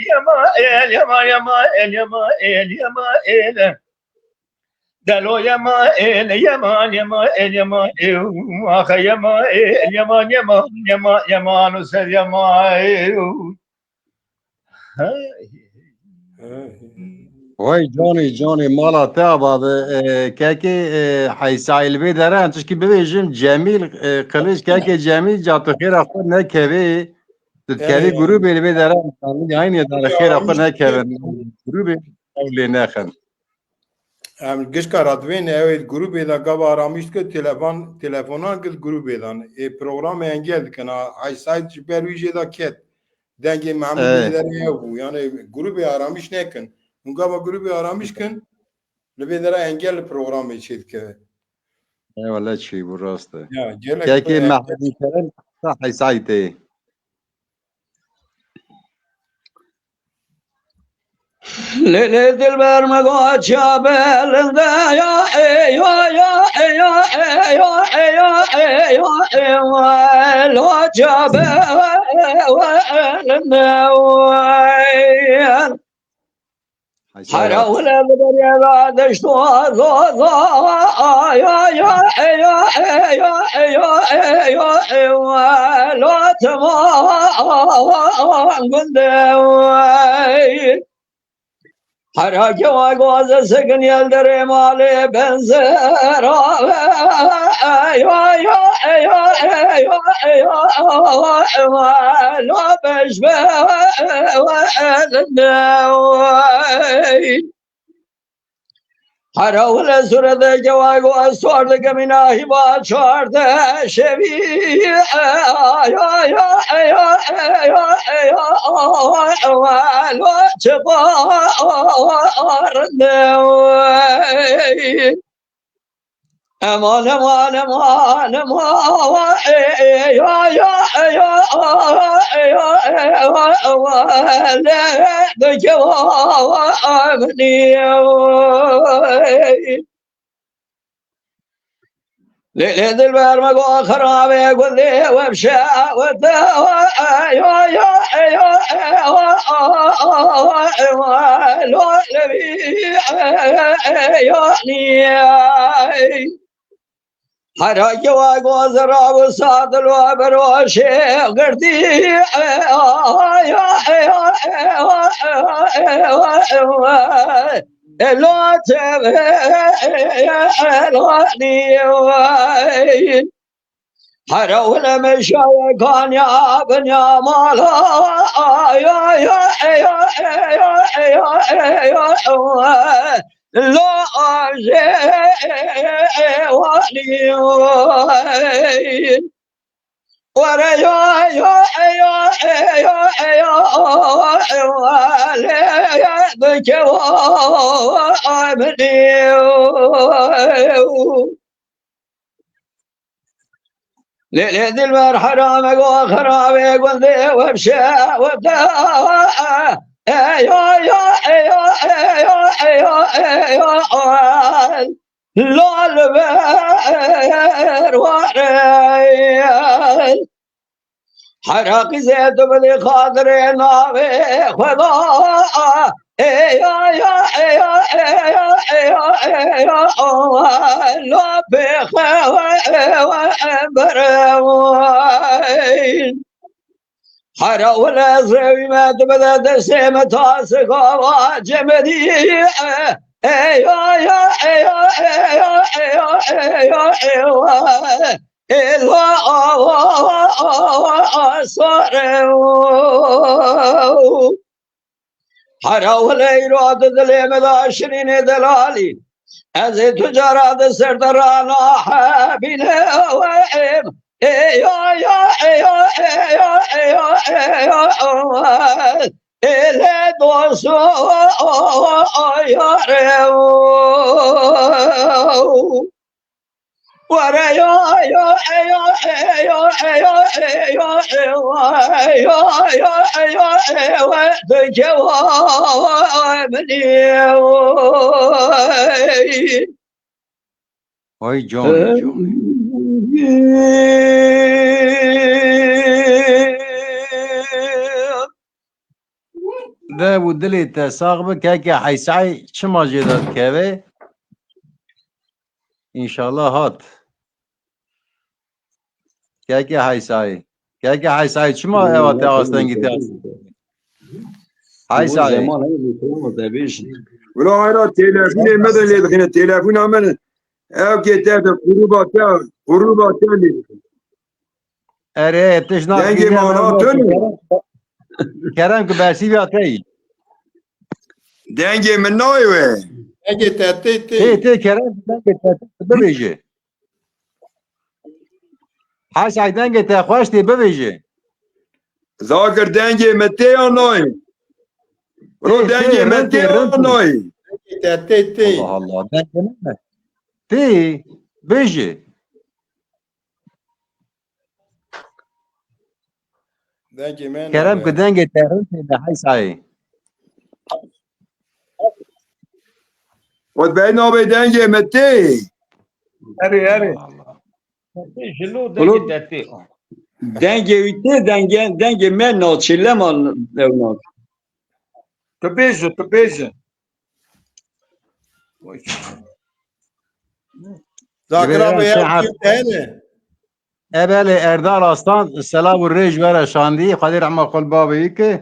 يا ما يا ما يا ما يا ما يا ما ايل قالوا يا ما يا ما يا ما يا ما اخ يا ما يا ما يا ما يا ما يا ما نسر يا ما وای جانی مالا تا بعد که حیسایل بی داره انتش که ببیشیم جمیل قلیش که جمیل جاتو خیر اخوار نکوی تتکوی گروه بیل بی داره اینی داره خیر اخوار نکوی گروه بیل اولی نخن گشکا رادوین اوید گروه بیلا گاب آرامیشت که تلفونان که گروه بیلان پروگرام انگل کنا حیسایل چی برویجه دا کت دنگ محمد داره او یعنی گروه آرامیش نکن اونجا با گروه آرامیش کن لبی داره انگل پروگرام چید که والله چی بو راسته که که محمدی کرن حیسایته لیلی دل بر مگو چابلنده یا یا یا یا یا یا یا لو چابلنده حراول بدریا بعدش تو یا یا یا یا یا یا لو تمام گنده حراك وقوز سكن يلدري مالي بنزر يا لو بشبه حراول سرد جواق واسوارد كمناهي باشارد شبي لو چبار امان امان امان امان یا یا یا ليل البرمج وخرابي قل لي وابشى يا حراج وغوزر وصاد الوبروش قردي لا تبهلوني حرول مشاي كان يا ابن يا مالا لا جواني ورا يا بكوامني ليل المر حرامك وخرابك وذي وبشا ودا لا البر وريال حرق زيت بلي خاطر ناوي خدا لا بخبر حرا ولا زوي ما تبدا تسمى تاسقا واجمدي حرا ولا يراد ظلم العشرين دلالي از تجارت سردرانا حبيله وهم إلى دوسو يارو ورا Oy John. ده ودلي تساق بك حيسعي شما جداد كذا ان شاء الله هات كاكي حيسعي شما ايوات اصلا جداد حيسعي ولا هاي تلفون المدن اللي دخلنا التلفون عمل او كتاب قروبات اللي اره تشنا دنگی ماناتون كرم كباسي بياتي دنگی من نایوه اگه تاتی تي كرم ببيجي حيسعي دنگي تخواش تي ببيجي زاکر دنگی متی یا نای برو دنگی متی یا نای تاتی الله الله دنگي تي بيجي دنگی من كلام كدنجة تهرنت ده حيسعي ود بین آبی دنگی متی اري شنو دقيقتي دنگه من ناچله من نونا تبيجه ذاکر abi ya ne? ابل اردال استان سلام الريج ورا شاندي قدير عم قل بابي كي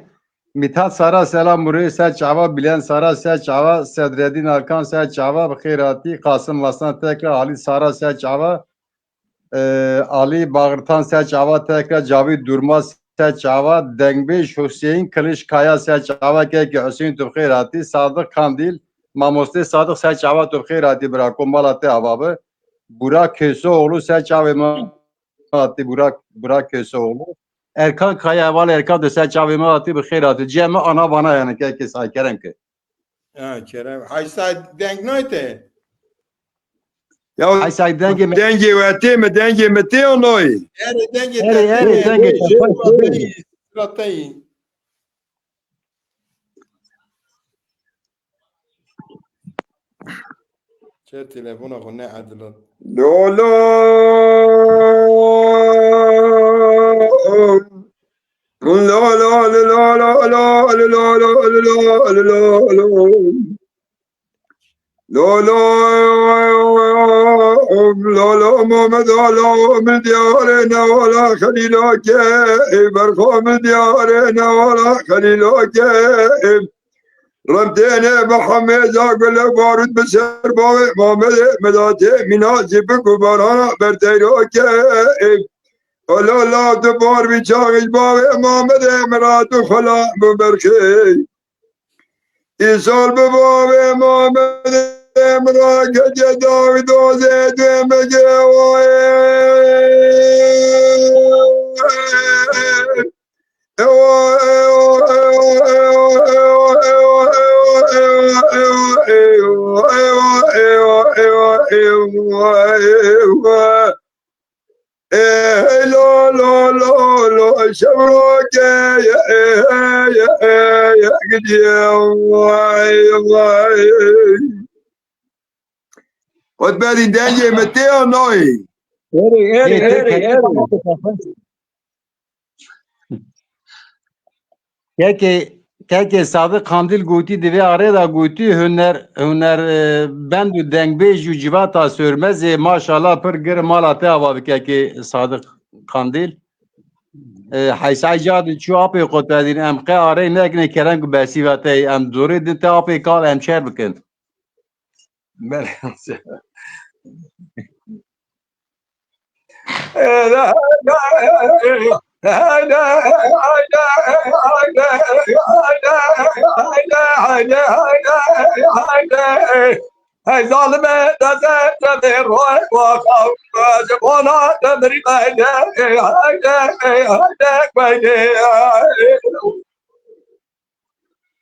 ميتات سارا سلام وري سا چاوا بلان سارا سا چاوا صدرالدين اركان سا چاوا بخيراتي قاسم واسان تكرا علي سارا سا چاوا علي باغرتان سا چاوا تكرا جاوید دورما سا چاوا دنگبيش حسين کلش کایا سا چاوا كي حسين تو بخيراتي صادق کانديل ماموسته صادق سا چاوا تو بخيراتي براكو مالاتي ابابه بورا کیسو اولو سا چاوا ما آتی براک کسوله ارکان کایا وال ارکان دست چاوی ما آتی بخیرات جمع آنا بانا یعنی که سعی کردم که Ha Kerem. Haysa denk neydi? Ya حیسای دنگ denge vete mi denge mete onoy. eri denge اری اری te دنگ strategi. چه تلفن خو نه عدلان Lolo. La la la la la la la la la la la la. لا لا لا لا محمد لا من ديارنا ولا خليلك برخو من ديارنا ولا خليلك رمتين محمد اقول لك بارود بسر باوي محمد مداتي مناسبك وبرانا برتيروك ولا لا تبار بيشاغش باوي محمد مرات خلا مبرخي ایسال به باب محمد امرا که داوید و زید مگه لا لا لا لا شبرك يا قدي قد بعدين دنجي متى نوي که صادق کاندیل گویی دوی آره دا گویی هنر بند و دنگ بیج و جواتا سرمز ماشاءالله پر گر مالاته آوا بکه که صادق کاندیل حیثای جاد چو آپی قد بدین ام قه آره نکنه کرنگ و بسیواته ام دوری دنتا آپی کال ام شهر بکن هاي ظالمة تزت الروح وخاف جبونا تدري بيدي هيدك بيدي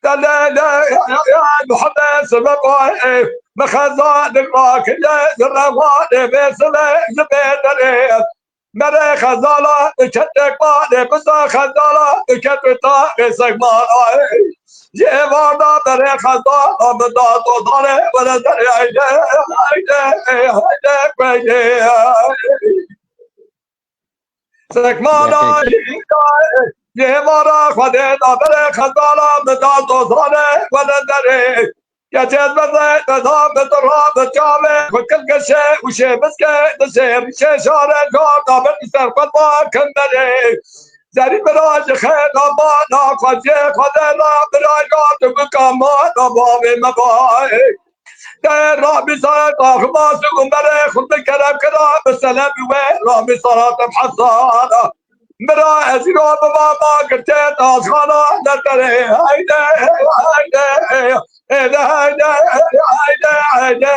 لا لا يا محمد سبب مخزان الراكد زرقان بسلك زبيدري مري خزالة بشتك بالي بسا خزالة بشتك طاقسك مالي جيوانا مري خزالة بدات وضالي ولا دري هيدك بيدي سكمانا جيوانا خدينا مري خزالة بدات وضالي ولا دري يا جد بدأت بذاب بتراب بتجامع وكل شيء وشيء بس كده شيء شارع قاطع بالسر قطع كملي زري براج خير ما ناقد خدنا براج قاطع بكمان بابي مباي رامي صلاة خماس ومري خد الكلام كلام بالسلام وين رامي صلاة محصانة مرا أزيرو بابا قلتين أصخانا نتري هيدا هيدا هيدا هيدا هيدا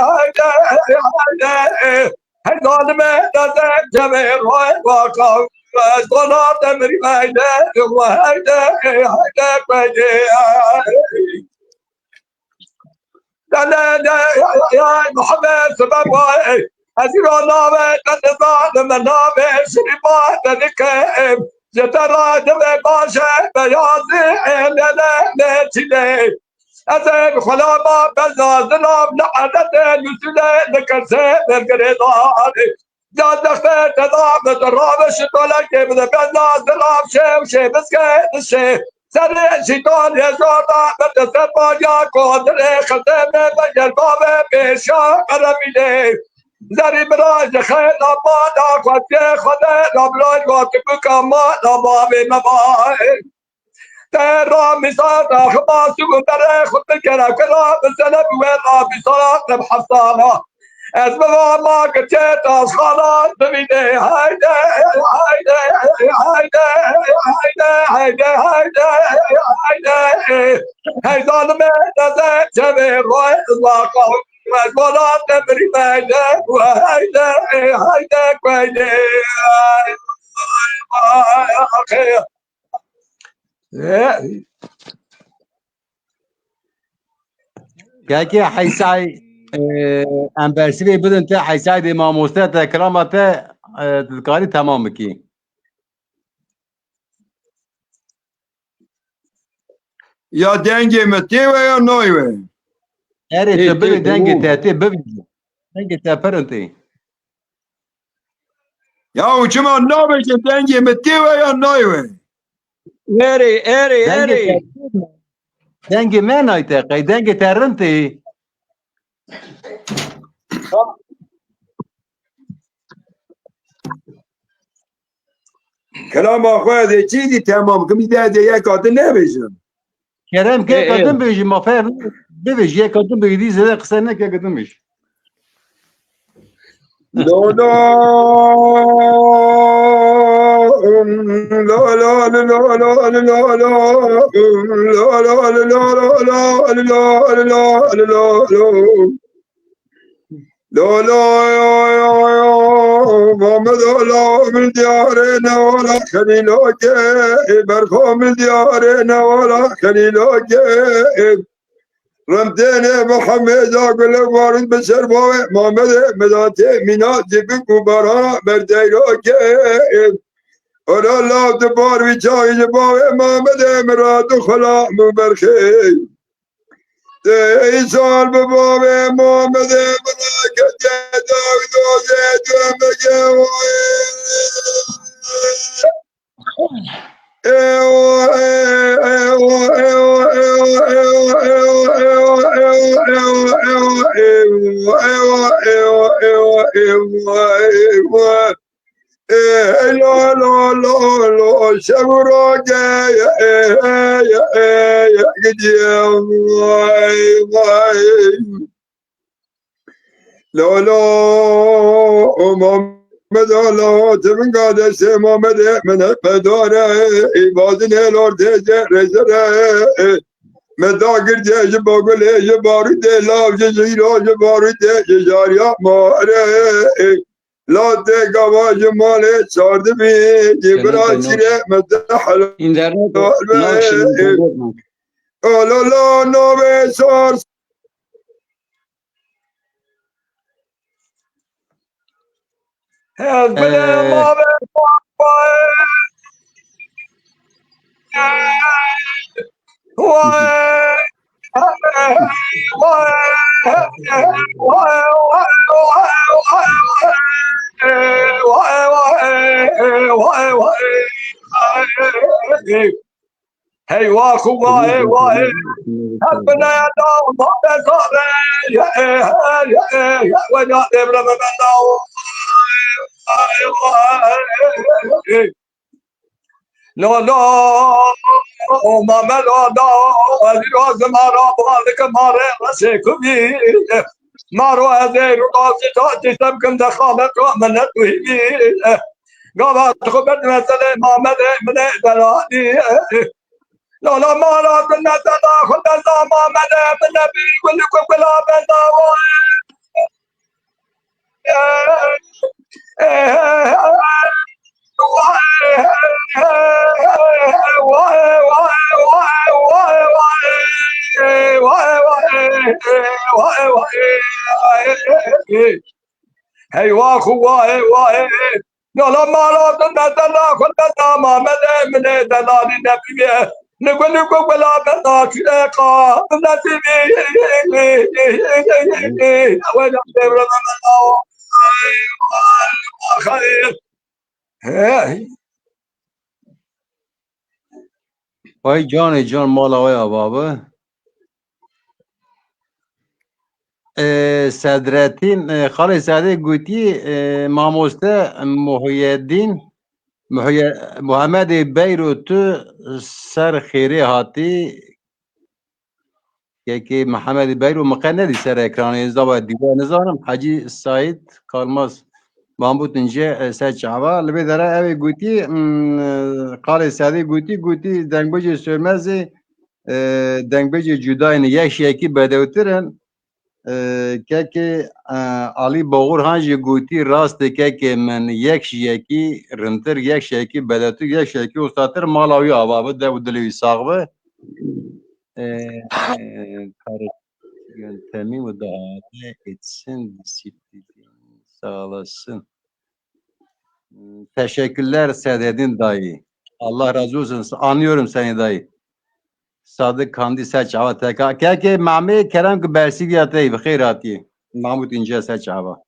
هيدا هالظالمة نزل جميع روي واقع صلاة تمري هيدا وهيدا هيدا بيدي لا لا لا يا محمد سبب واي أزيرو نامي تنظام منامي شريبات ذكائم جترى دمي باشا بياضي لا تلي أزيب خلابا بزازلام نعدد يسلي لكسي بالقريضاني جاد دختي تضام ترابش طولك بذا بزازلام شي بسكي الشي سري شيطان يزودا بتسبب يا قدر خدمة بجل بابي بيشا قرميني زري براج خير أبانا قد خدا ربلاج واتبك أمانا بابي مباي ترى مساعد خماس ومرة خد كلام كلام السنة وين بصلاة بحصانة اسمع ما كنت أصخانا بميني هيدا هيدا هيدا هيدا هيدا هيدا هيدا لما نزل جميع روي الواقع مجبورات تبري هيدا وهيدا هيدا كويني که حیثای ام برسیوی بدن تا حیثیت ماموسته تا کلامت تذکاری تمام کی یا دنگ متی و یا نوی و اره تی تو تی ببی دنگ تمام تا ببی دنگ تا پرنتی یا او چما نوی که دنگ متی و یا نوی و اري اري دنگ تا اري دنگ من ایت قی دنگ تا رنتی کلام آخواه ده چی دی تمام کمی ده ده یک آده نبیشم کرم که ايه قدم ايه بیجی ما فهم ببیش یک قدم بیدی زده قصه نه که قدم بیش لولا لا لا لا لا لا لا لا لا لا محمد لا من ديارنا ولا خليلك برخو من ديارنا ولا خليلك رمتين محمد اقول لك وارد بشر باوي محمد مداتي مينات جبك مبارا مرديروك ولا لا تبار بجاي جباوي محمد مراد خلا مبرخي إيصال ببابي محمد ملاك داود وزيد ومجاوي لا لا لا لا شبرك يا لا لا محمد لا تمن قاد سي محمد من بداره عبادنا لورد رزره مداگر جه باگله جه بارد لاو جه زیرا جه بارد جه جاریا ماره لا ده گواج ماله سارد بی جه برا كلمة چیره نوش مده حلال إنترنت بی نوش الإنترنت لا لا نوه سار هز بده ما هي واخو واي واي حبنا يا داو ما بصار يا وجا ابن بنداو لا لا ما ملا دا راز مارا بالك مارا رسكبي مارو هذا راز تاتي تمكن دخلت من توهبي قالت خبرت مثلا ما مدى من دلالي لا لا ما لا كنا تداخل ما مدى من نبي كل بنا هي واخو واي واي لا لا ما لا تداخل ما مدى من دلالي نبي نقول ولا بنا شيقا نسيبي ولا خير وای جان مالا وای بابا صدرتین خالی سعده گوتی ماموسته محمد بیرو تو سر خیره هاتی که محمد بیرو مقنه دی سر اکران ازدا باید دیگه نزانم حاجی سعید کالماس محمود اینجا سر چعبا لبه داره اوی گوتی خالی سعده گوتی دنگبج سرمزی دنگبج جداین یکی بدوترن که علی باغور هنج گوتی راست که من یکی رنتر یکی بدتر یکی استاتر مالاوی آبابه ده و دلوی ساقبه yöntemi müdahale etsin, disiplin sağlasın. Teşekkürler Sededin dayı. Allah razı olsun. Anlıyorum seni dayı. Sadık Kandi Seç Hava Teka. Keke Mami Kerem ki Bersi Giyatayı ve Khirati. Mahmut İnce Seç Hava.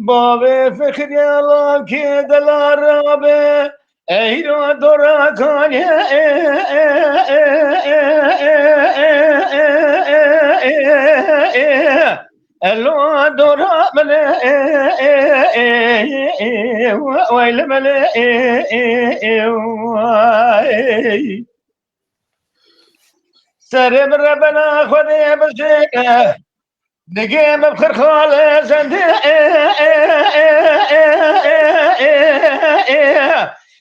باب فخر الله که دلارابه ای رو دورا کنه الو دورا مله ویل مله سرم ربنا خودی بشکه نجيم بخير خالص انت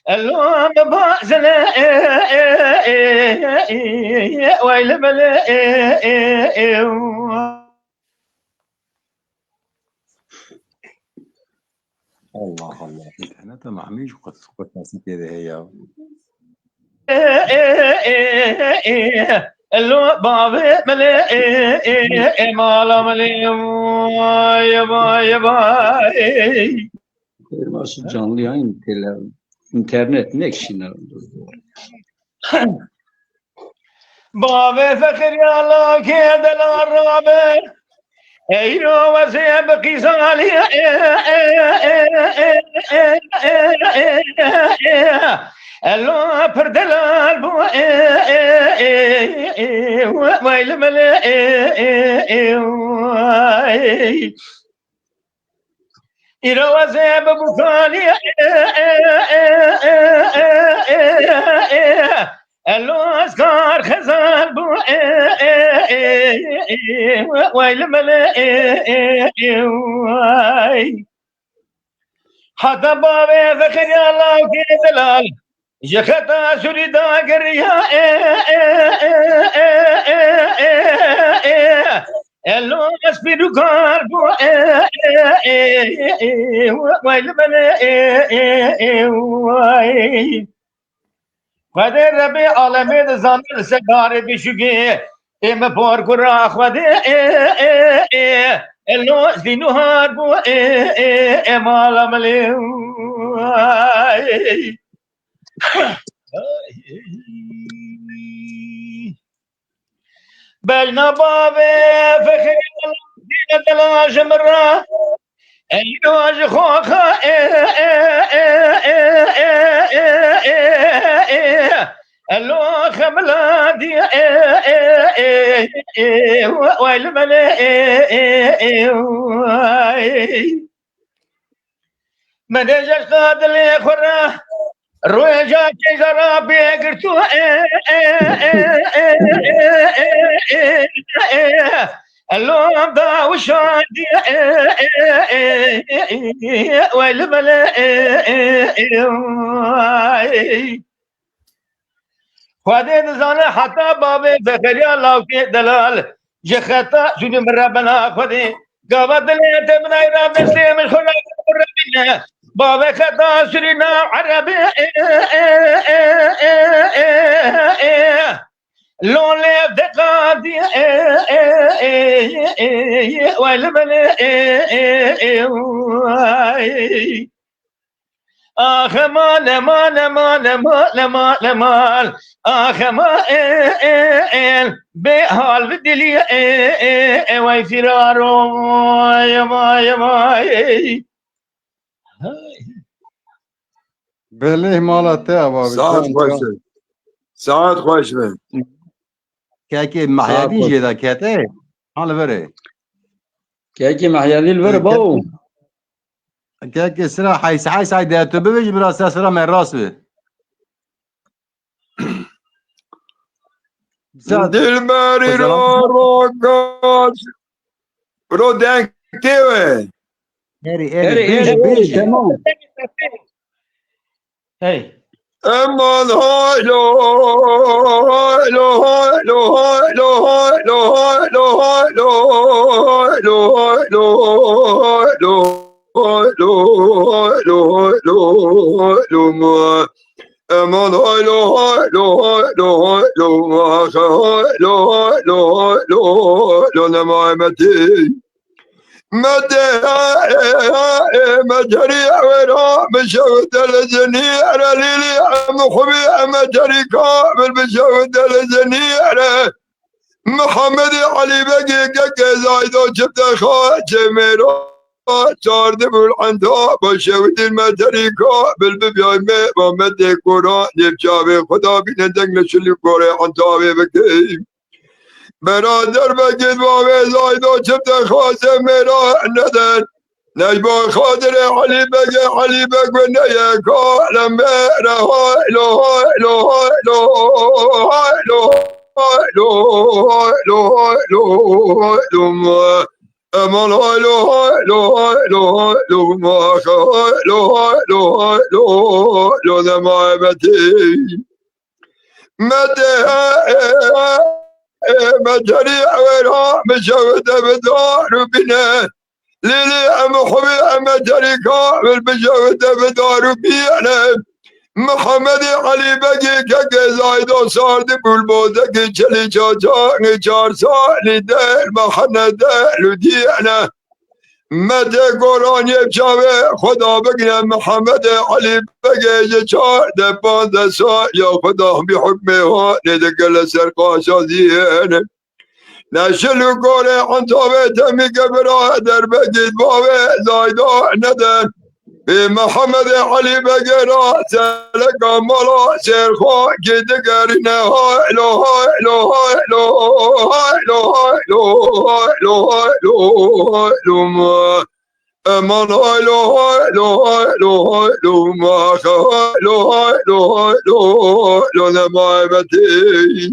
اللهم بازل ويل ملئ Allah Allah. İnternette Mahmiş kut nasıl kedi ya. اللو بابي ملئ مالا ملئ يبا يبا Nasıl canlı yayın internet ne kişiler بابي فخر يا الله كيد الرابع ايرو وزيب قيسالي اللو پردلال بو ويل ملئ إيرو وزيب بوكالي اللو أسكار خزال بو ويل ملئ حتى بابي ذكر يا الله في دلال يخطى سريدا قريا اللو أسبيدو كاربو ويل ملئ خدر ربي عالمي زامل سكار بشوكي ام بور قرا خدر اللو زينو هاربو مال ملئ بلنا بابي فخر دين دلاش مرة اينو اج خوخا اللو خملا دي ويل ملئ من جاش قادل خرا روي جا جرا بيقرتو اللهم دا وشادي ويل ملئ خدي نزانه حتى بابي زكريا لاوكي دلال جختا شنو من ربنا خدي قابت لي تبني رب سليم خلا ربنا بابا خطا سرنا عربي لون ليف دقادي ويل ملئ آخ مال مال مال مال مال مال آخ مال بحال بدلي وي فرارو يما يما Belih malate abi. ساعت خوش به ساعت خوش به Keke Mahyadin jeda kete. Halı vere. Keki Mahyadil ver bu. Keke sıra hays ayda bebeci biraz sıra meras be. دلبری رو راکاش برو دنگ تیوه Eri tamam. Hey امان هایلو هایلو هایلو هایلو هایلو هایلو هایلو هایلو هایلو امان های لو های لو های لو های لو های لو های لو های لو لو نمایمتی مده مجري ورا مشود الجنير ليلي مخبي مجري كامل مشود الجنير محمد علي بقي زايدو جبت خاج ميرو صارد بالعندا بشود المجري كامل ببيع محمد قرآن يبشابي خدا بيندق نشلي قرآن عندا بكي برادر بگید با وزایدو چبت خواسته میرا ندن نجبا خاطر علی بگه علی بگه نیه کالم میره های لو های لو های لو های لو های لو های لو های لو امان های لو های لو های لو های لو های لو های لو های لو لو نمایمتی مده مجري عويرها مشود بدار بنا ليلي ام حبي مجري كامل مشود بدار بنا محمد علي بقي كاكي زايدو صار دبول بوزكي چلي چاچا چار سالي دل محنة دل ديانا مده قرآن يبشاوه خدا بقنا محمد علي بقي چار دبان سال يا خدا بحكمه ندقل سرقاشا زين نشلو قولي عن طابة تمي قبرا در بقيد باوه زايدا ندن بمحمد علي بقي راسلك مالا سيرخوا كده قرنا هاي لو هاي لو هاي لو هاي لو هاي لو هاي لو هاي لو هاي لو ما امان هاي لو هاي لو هاي لو هاي لو ما هاي لو هاي لو هاي لو لو نما بتي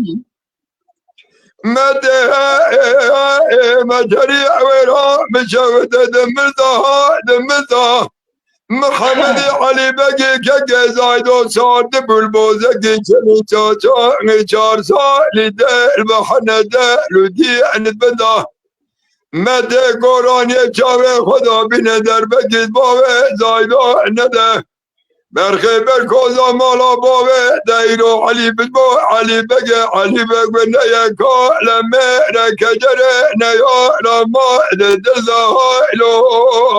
مده مجري عويرها مشود دمرها محمد علي بقي كاكي زايدو صار بالبوزكي چلي چاچا چار سالي دل محنة دل ديان بدا مده قرآن يبشاوه خدا بنا در بقي باوه زايدو نده برخي بركوزا مالا باوه دايرو علي بجبو علي بقي نيا كالا ميرا كجره نيا لما دزا هاي لو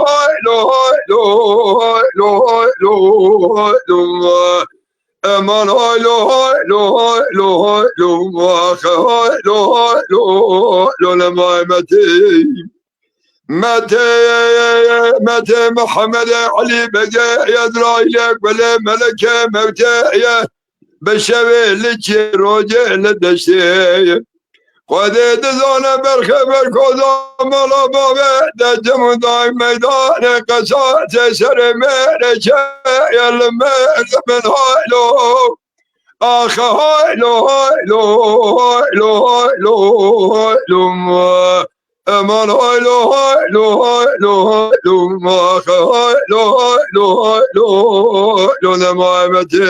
هاي لو هاي لو هاي لو هاي لو هاي لو امان هاي لو هاي لو هاي لو هاي لو هاي لو هاي لو لو لما متي متى محمد علي بقى يدرايلك بلا ملكة موتايا بشوي لك روجه لدشتي خذي دزانا برخبر كوزا مالا بابا دجم داي ميدان قصات سر ميرشا يلمك من هايلو آخ هايلو هايلو هايلو هايلو هايلو امان هاي لو هاي لو هاي لو هاي لو ما هاي لو هاي لو هاي لو لو نما متي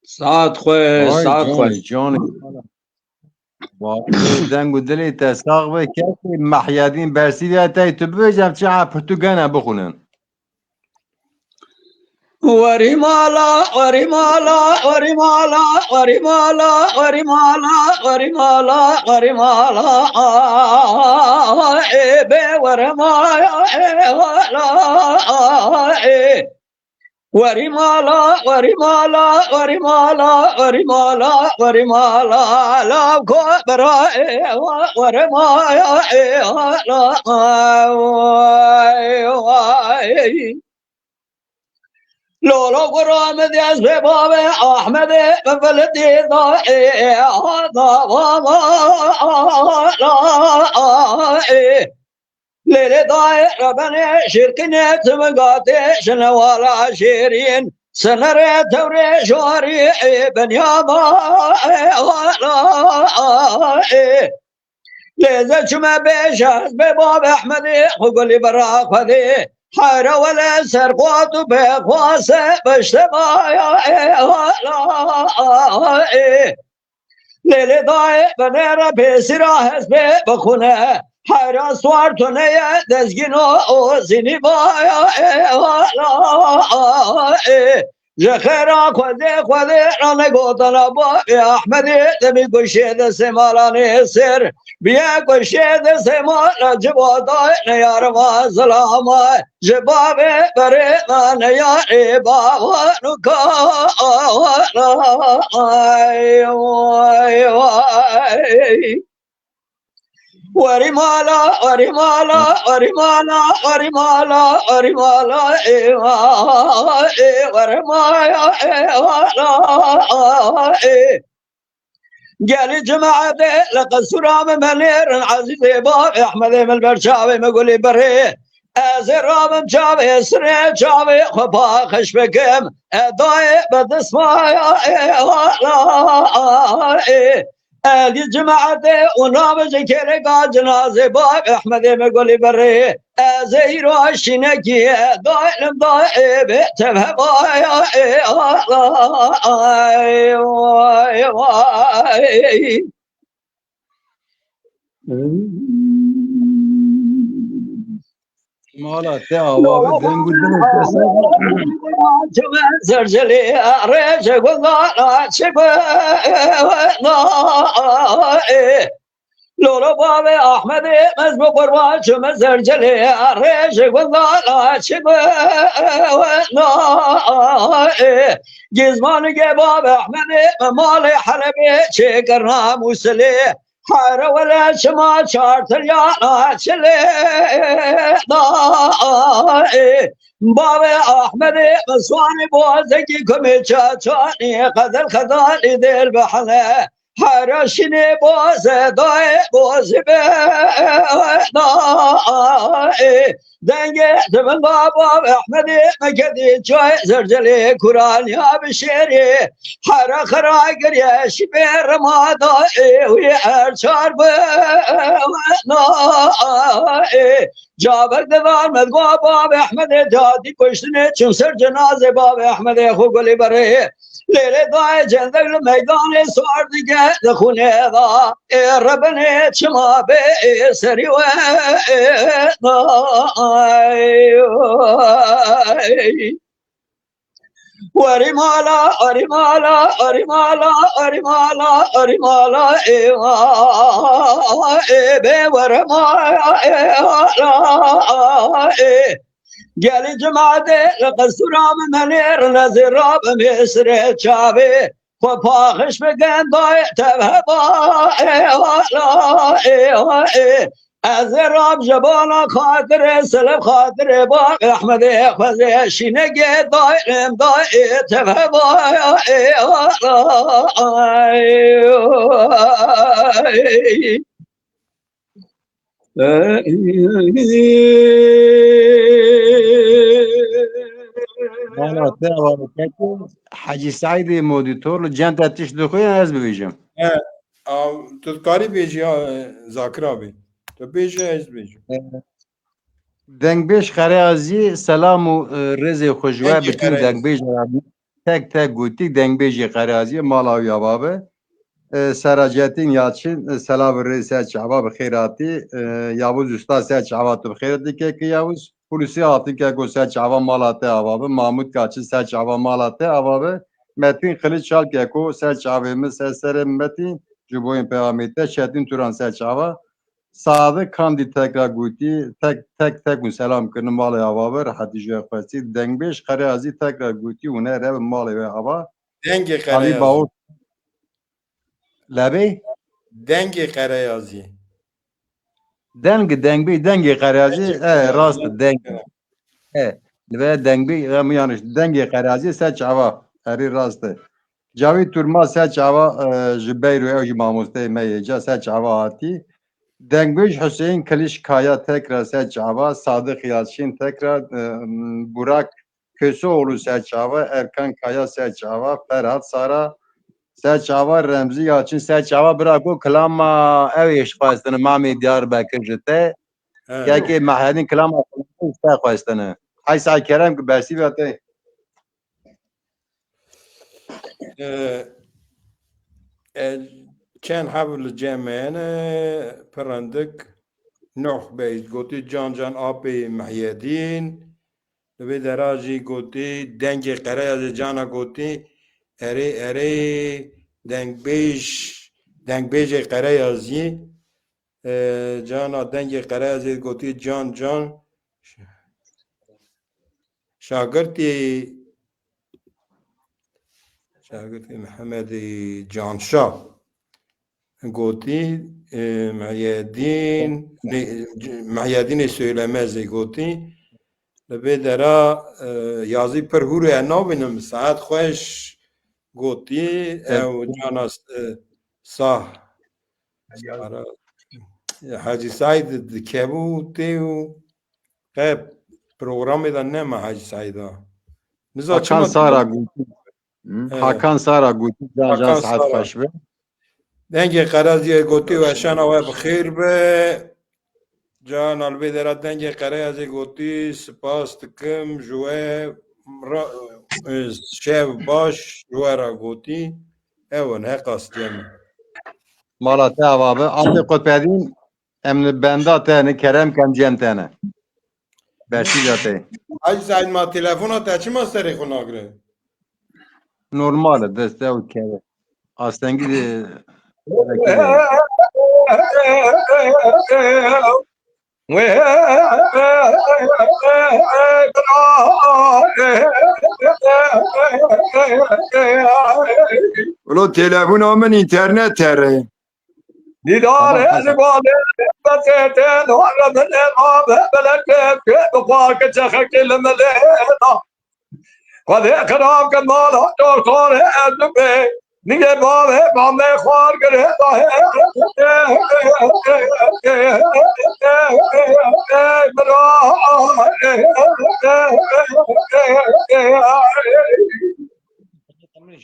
ساعت خواه جان با دنگ و دلی تساق به کسی محیدین برسیدی تایی تو بجم چه پرتو گنه بخونن ورمالا ورمالا ورمالا ورمالا ورمالا ورمالا ورمالا به ورمالا ورمالا ورمالا ورمالا ورمالا ورمالا لا كبرى ورمالا لولا قرام دي اسباب احمد بفلدي ضائع ضاما ليلي ضايع ربنا شركنا تمقاتي شنوالا شيرين سنري توري شوري بنياما ليزا شما بيشاز بباب احمدي خقولي براق فدي حيرة ولا سرقات بخواسة باشتبايا لیلی دای بنر پیسرا حسب بخونه حیران سوار تو نیه دزگینو او زینی بایا جخيرا خذي انا قلت انا يا احمد تبي كل شيء ذا سمالاني يصير بيا كل شيء ذا سمال جبودا يا رما سلام جبابي برينا يا ربا ونكا ورمالا ورمالا ورمالا ورمالا ورمالا ورمالا قال جماعة لقد سرام منير عزيز باب احمد من البرشاوي مقولي بريه ازرام مشاوي سري شاوي خبا خش بكم ضايق بدسمايا اهل جماعة ونابج كرقا جنازة باب احمد مقولي بريه ازيرو الشنكي ضايل ضايب تفهبايا مالا ته آوا به دنگو زرزلي ريش قضاء لولا بابي احمد مزبو قربان شم زرجلي ريش قضاء جزمان باب احمد مالي حلبي شكرنا مسلي حار ولا شما شارت اليانا شلي بابا احمد مسواني بوزكي كمي تشاني قدر خدالي ذي البحلة حرشني بوز داي بوز دنگه من بابا احمد مكدي جاي زرجلي قران يا بشيري حرا خرا قريا شبير ما داي ويا شارب جابك دوار مدقوا باب احمد دادي كشتني چون سر جنازه باب احمد خو گلی بره لیله دای جندق میدان سوار دیگه خونه دا ربنه چما به سری و ورمالا ورمالا ورمالا ورمالا ورمالا به ورمالا قال جماعة قصرام منير نزراب مصر شابي وفاخش بقن ضايع تبهبا ازراب جبانا خاطر سلب خاطر باق احمد اخوزي شنقي ضايع ضايع تبهبا مالا ته آوا به حاجی سعید مودیتور جنت اتش دخوی از ببیجم تذكاري بيجي ذاكرة بي تو بيجي از بيجي دنگ بیش خریازی سلام و رز خوشوه دنگ بتون خریازی. دنگ بیش تک تک گوتی دنگ بیش خریازی مالا و یابابه سراجتین یادشین سلام رز سچ عبا بخیراتی یابوز استاد سچ عبا تو بخیراتی که یابوز پولیسی آتی که گو سچ عبا مالاته عبابه محمود کاچی سچ عبا مالاته عبابه متین خلیج شال که کو سچ عبا سر متین جبوین پیامیته شتین توران سچ عبا Sadık kandi tekrar guti tek selam kırın malı hava rahat işe fasi dengbeş karazi tekrar guti une rev malı ve hava دنگ Ali خريازي Bağur Labi دنگ خريازي dengi karazi rast deng ve dengi hem yanlış dengi karazi seç hava eri rastı Cavit Turma seç hava Jibeyru ev mamuste meyece seç hava ati Dengbeş Hüseyin Kaliş Kaya tekrar Selçava, Sadık Yalçın tekrar Burak Köseoğlu Selçava, Erkan Kaya Selçava, Ferhat Sara Selçava, Remzi Yalçın Selçava bırakı klama ev işfastını Mami Diyarbakır jite ki mahallin klama işfastını Haysa Kerem ki bersi vate چند حول جمعین پرندک نوح بیت گوتی جان جان آبی محیدین لبی دراجی گوتی دنگ قره از جانا گوتی اره اره دنگ بیج قره ازی جانا دنگ قره از گوتی جان جان شاگرتی محمد جانشاه گوتی محیدین söylemez گوتی لبی درا یازی پر هوری نابینم ساعت خوش گوتی او جانا صح حاجی سعید دکبو تیو قب پروگرامی دا نما حاجی سعیدا نزا Hakan چما Sara Guti. Hakan Sara Guti can can Hakan saat Sara. hoş be. دنگ قرازی گوتی و شان و بخیر به جان البته دنگ قرازی گوتی سپاس دکم جوه شب باش جوه را گوتی اون هقاستیم Mala te avabe. Abi kutbedin. Emni benda tane kerem kem cem tane. Beşi jate. Ay Said ma telefona ta çima seri xunagre Normal deste o kere. Astengi de gerekli. ولو تلفون من اینترنت تره دیدار زباله بسیتن و من آب بلکه که بخار که چخ کل ملینا خود خراب که مالا دور خور ازبه نیگه بابه مامه خوار گره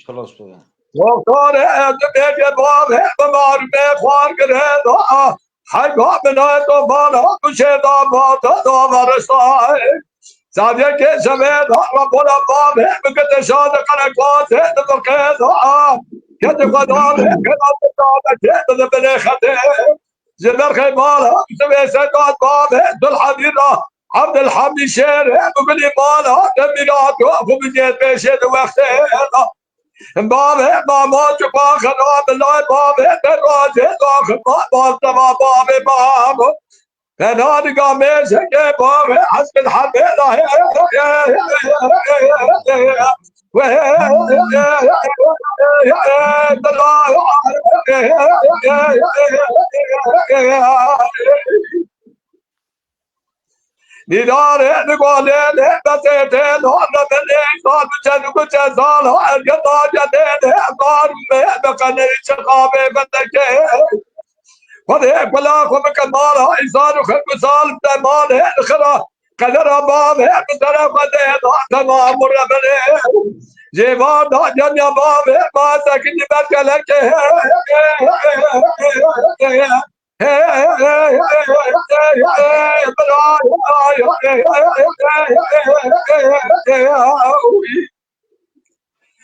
خلاص بودن دکتر ازبه که بابه مامه خوار گره حیبا بنای تو بالا کشه دا باتا دا برسای سادیه که شبه دا و بولا بابه بکت شاد قرقات دفقه دا که دفقه که دا که بده خده زبر خیمالا سبه سداد بابه دل حبیبا عبد الحمید شیر بقلی مالا دمیرات و بجید بشه دو وقته بابه بابا چپا خراب لای بابه دروازه داخل بابا بابه بابا فنادقا میشه بابه حسب الحب دیداره نگاله بسیته نان بله سال بچه کچه سال هرگتا جده کار بقنه شقابه بندکه خده بلا خب کمال ایزان و خلق سال دمان خرا قدر باب بطرف ده تمام ربنه جوان دا جنیا باب ما سکنی برکلکه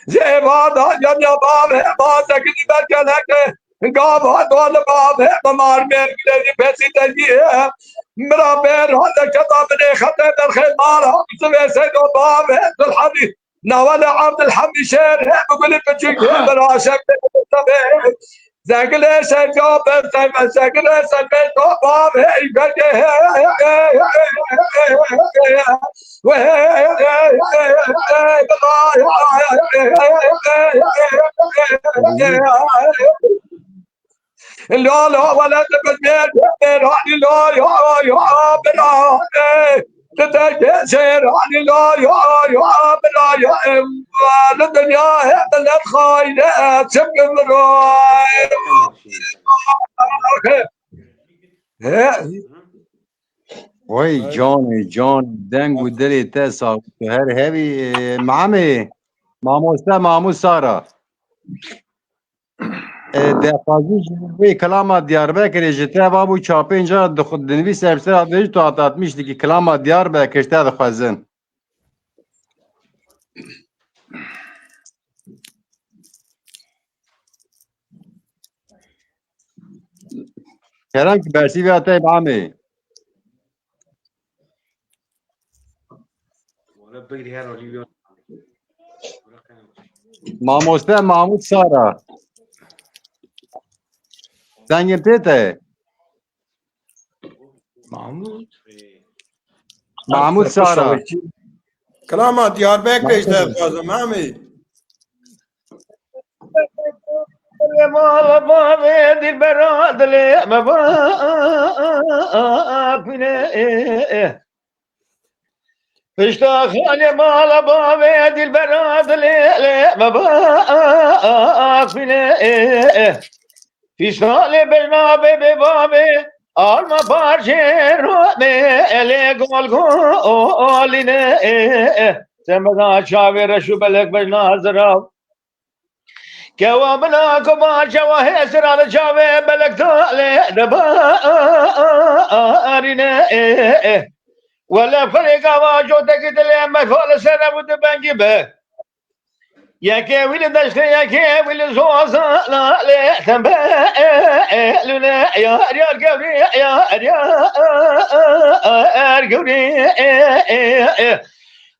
جوان دا جنیا باب ما سکنی برکلکه گاوا دول باب بمار میں گلی پیسی تجی ہے میرا پیر ہوتا کتاب نے خطے در خیمار سوے سے دو باب ہے الحمد نوال عبد الحمید شیر ہے بقول کچھ ہے برا شک تبے زگلے سے جو پر زگلے سے تو باب ہے گجے لا لا ولا تبدل راني لا يا بلا تتجسر راني لا يا بلا يا الدنيا بلد خاينة سبق مراي Vay can deng u deli te sağ her hevi mami mamosta mamu Sara. Defazi ve kalama Diyarbakır jete babu çapınca dinvi sebse adını tu atmıştı ki kalama Diyarbakır işte de xazın. Kerem ki bersi ve atay Mami. Mamoste Mahmut Sara. Zengin tete. Mahmut Sara. Kalama Diyarbakır işte fazla Mami. مال بابي دي البراد لي ما باقنا اشتاق لي مال بابي دي البراد لي ما باقنا في شالي بجنابي ببابي alma parçerome ele gol goline semada çavere şu belek bejna hazırav كوامنا كمان شواه سرال شواه بلك تالي دبارنا ولا فرق واجو تكتلي مفعول سنة ودبنجي به يا كويل دشت يا كويل زوزا لا لا تنبالنا يا ريال قوري يا ريال قوري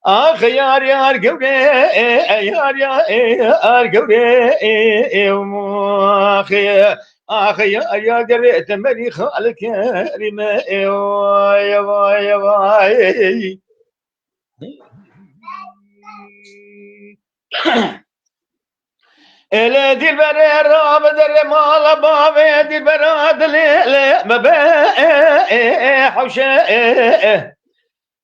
آخ یار یار گوره یار یار گوره آخ یار یار گوره تمری خال کریمه وای وای وای ele dilbere rab der mal bave dilbere adle mebe havşe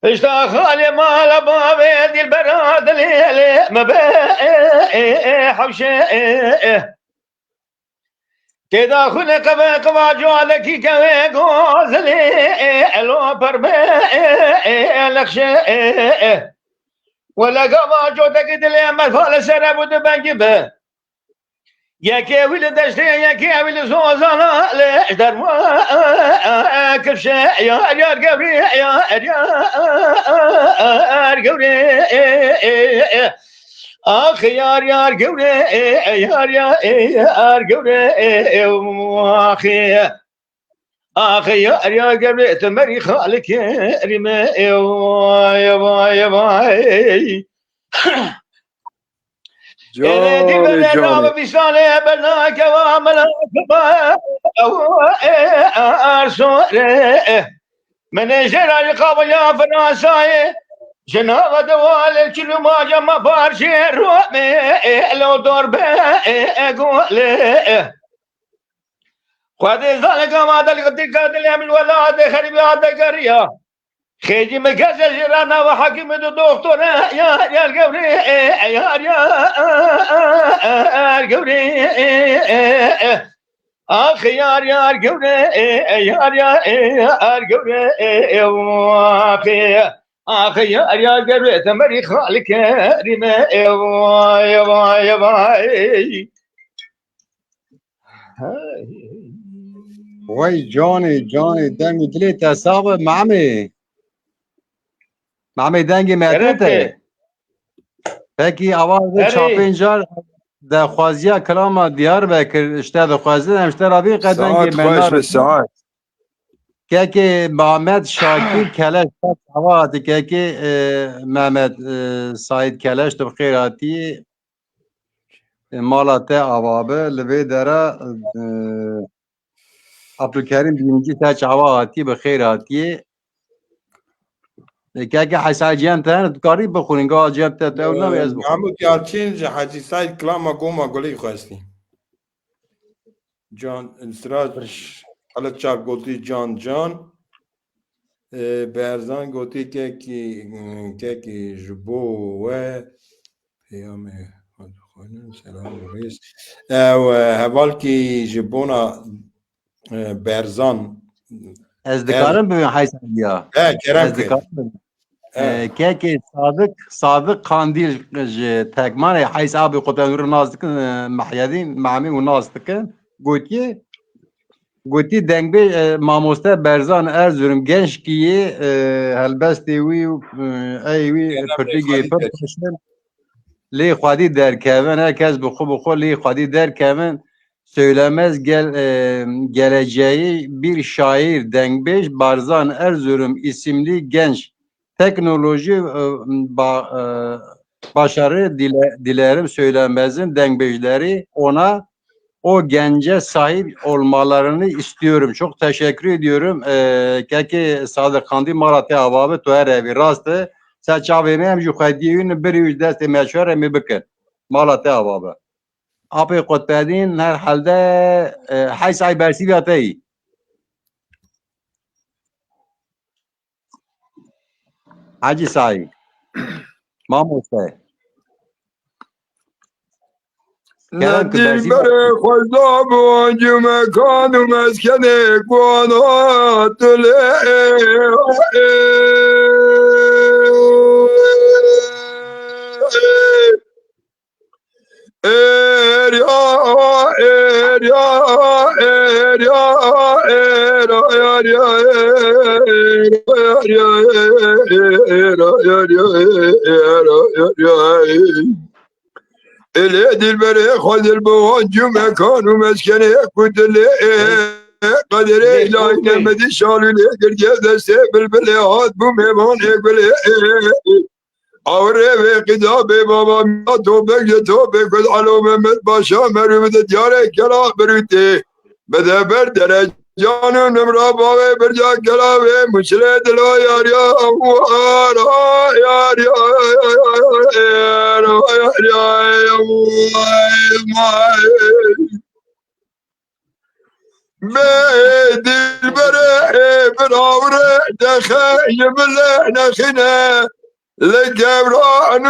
اشتاق خالي مال بابي دي البراد ليلي ما بقى حوشي كده خلي قبا جوالك كوي غوزلي الو بربي لخشي ولا قبا جوتك دلي ما فال سرب ودبنجي به يا كويل دشتي يا كويل زوزانا ليش درما كرشي يا ريال قبري يا ريال قبري آخ يا ريال قبري يا ريال قبري آخ يا ريال قبري تمري خالك رمي يا باي يا باي جاني جاني بسانه بناك وعملك من جرى قبل يا فرنساي جناب دوال الكل ما جمع بارشي رومي لو دور بقول خذ ذلك ما ذلك تقدر يعمل ولا خريب هذا قريه خيجي مكاس جرانا وحكيم الدكتور يا القوري يا القوري اخ يا القوري يا القوري اخ يا القوري تمري خالك ريمه يا باي وای جانی دنگ دلی تصاب معمی دنگی مدته پکی آواز چاپینجار ده خوازیا کلام دیار بکر اشته ده خوازی همشته رابی قدنگی ساعت خوش به ساعت که محمد شاکر کلش آواز که محمد سعید کلش تو خیراتی مالات آوابه لبی داره عبدالکریم بینجی تا چاواتی به خیراتی که حساجیان تن کاری بخونین که جب تا اول نمیز بخون محمود یالچین حاجی سعید کلاما گوما گلی خواستی جان سراج حالا چاپ گوتی جان برزان گوتی که جبو و پیام سلام ریس و حوال کی جبونا برزان از دکارم ببین حساجیا کرم از دکارم که صادق قاندیل تکمان حیث آبی قطعه رو ناز دکن محیدین معمی و ناز دکن گوتی دنگ بی ماموسته برزان ارزورم گنش کیه هلبستی وی ایوی پرتیگی پرتشن لی خودی در کمن هر کس بخو لی خودی در کمن söylemez geleceği bir şair Dengbej Barzan Erzurum isimli genç teknoloji başarı dilerim söylemezin Dengbejleri ona o gence sahip olmalarını istiyorum. Çok teşekkür ediyorum. Keki Sadık Kandi Malatya avabı tuher evi rastı. Sen çavini hem jukhadiyün bir yüz desti meşhur emi bikir. Malatya avabı. Abi Kutbedin herhalde hays ay bersiviyatı. Hacı Sahi. Mamuste. ندیل بره خوزا بونج مکان و مسکن اکوانات ele dilbere khadir boğancı mekanı meskene kudele kadere ilahi nemedi şalüle girge deste bilbile hat bu mevan ekbile avre ve kitabı babam tobe kod alo Mehmet Başa merhumete diyare kela berüte bedeber dere canın ömra bave berca kela ve müşre dila yar ya var yar be dilbere bir avre dehe yemle nehine لجبران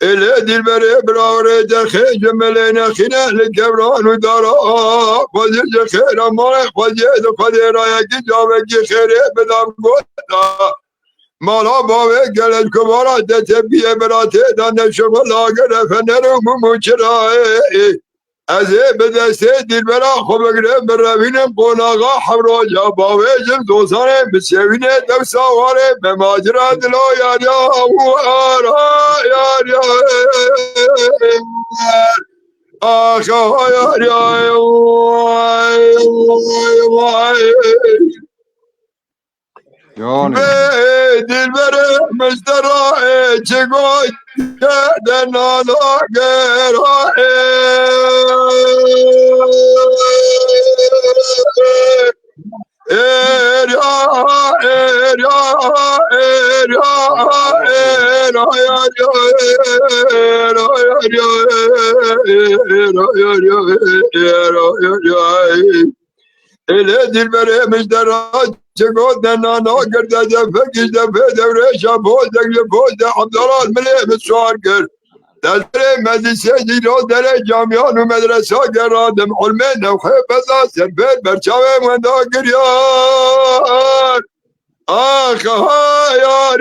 ele dilbere bravre derhe cemelene khine le gevranu dara fazil je khera mare fazil fadera ki jave ki khere bedam goda mala bave gelel kubara de tebiye berate dan şola gere feneru muçra Eze bedeste dilbera khobegre berevine konaga havroja bavejim dozane bisevine devsavare memacira dilo yar ya ah yar ya Yani. be dilbere mestera çegoy denana gera ele dilbere mestera çego denana gerda fekizde fedevre şapo zegli pozde abdalal mele suar ger Dere medrese dilo dere camianı medrese geradım ulme nevhe beza serber berçave menda giryar ah yar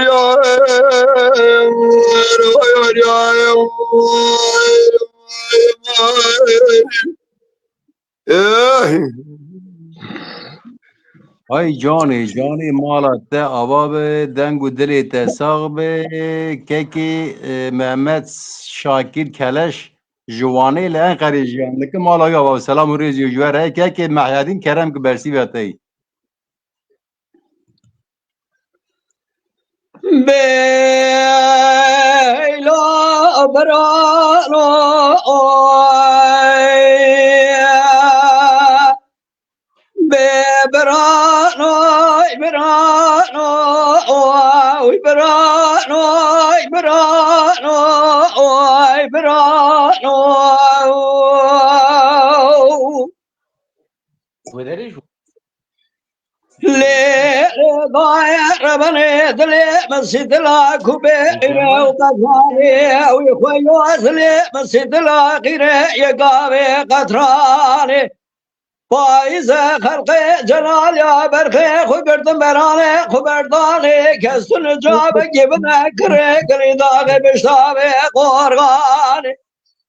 Ay cani malatte avabe dengu dili tesagbe keki Mehmet Şakir Keleş juvani ile en karijiyanlıkı malaga avabe selamu reziyo jüvere keki Mehyadin Kerem Kıbersi vetey. Beyla brano Berano le daya rabane dele masjidla kubera utazane uykhoyo asle masjidla qire yagave qatrane پاییز خلق جلال یا برخی خوبردن برانه خوبردانه کستون جا بگیبنه کره گریداغ بشتاوه قرغانه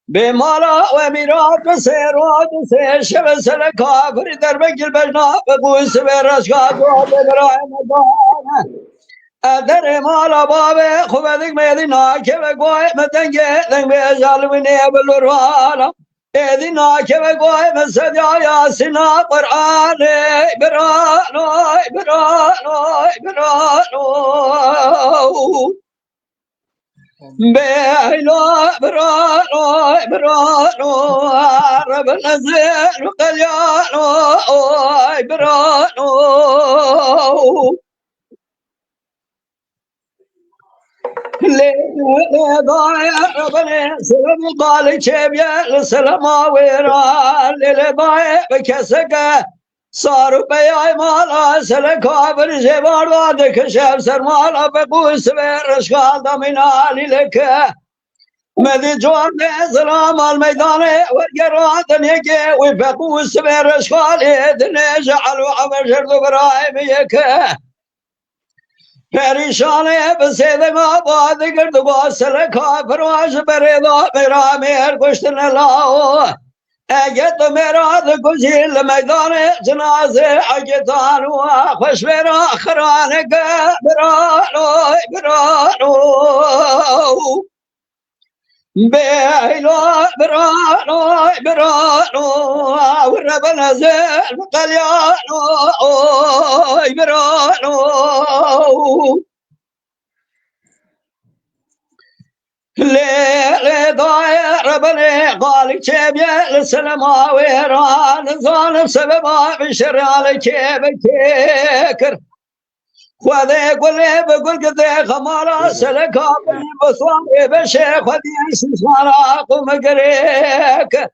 به مالا و میراد و سیراد و سه شب سر کافری در بگیر بجنا به بویس به رشکات و برای مدانه در مالا بابه خوب دیگ میدی ناکه و گوی مدنگه دنگ به جالوینه بلوروانا ایدی ناکه و گوی مسدیا یاسینا قرآنه برانو برانو برانو بيلو برانو برانو رب نزل قليانو برانو ليه ضايع ربنا سلام قال شبيا السلام ويران ليه ضايع بكسكه صاروا بياي مالا سلكا برجبار دادك شاب سر مالا بقوس برشقال دمينالي لك مدي جوان سلام الميدان والقران دنيك وبقوس برشقال يدني جعلوا عمر جرد برايم يك پریشانه بسیده ما باید گرد با سلکا پرواز بریدا میرا میر کشتن لاو اگه تو میرا کشیل میدان جنازه اگه تانو خوش میرا خرانه که برانو برانو بیلو برانو برانو ورب نزل قلیانو برانو ليلة ضايع ربنا قال شبيه السلام ويران ظالم سببا بشر على كيف كيكر وذا يقول لي بقول قد خمارة سلكا بصوان بشيخ وذي سمارة قم قريك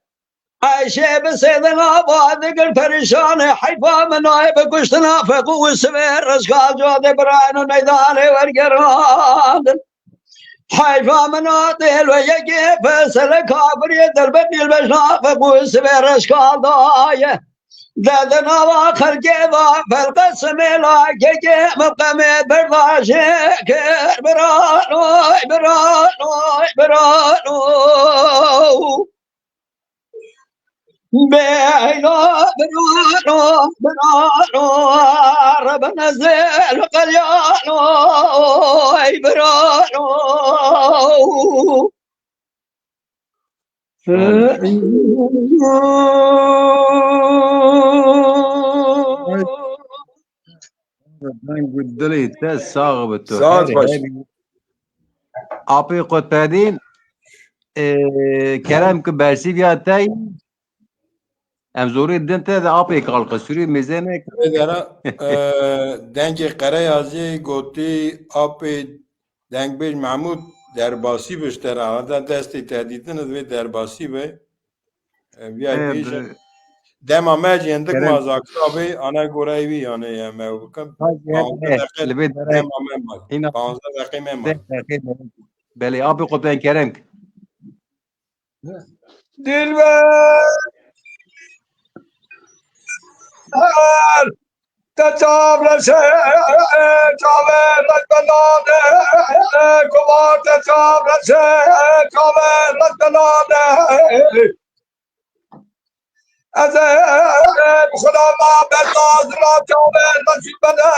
عايشة بسيدنا بعد قل فرشان حيفا مناي بقشتنا فقو السبير رشقال جود براين ونيداني والقران حيفا مناطيل ويقي فسلكا بريد البني البشنا فقو السبير رشقال ضايه دادنا واخر كذا فالقسم لا كي مقامي برداشك برانو برانو برانو بينو برانو برانو رب نزل قليانو برانو من قلت لي تاس صاغ ساعت باش أعطي قد بعدين كلام كبارسي فيها تاي أم زوري الدين تاي أعطي قال قصري ميزانك دارا دنگ قره ازی گوتی آپ دنگ بیش محمود درباسی بشتر آنها دستی تهدیدن دوی درباسی به بیای پیش دم آمد جندک مازاکتا به آنها گرایی وی آنها یمه بکن 15 دقیقه دم آمد 15 دقیقه میمد بله أعطي قد بعدين كلامك دلبر تجاب لشه جاوه رجبنانه کبار تجاب لشه جاوه رجبنانه از خدا ما بزاز را جاوه نصیبنه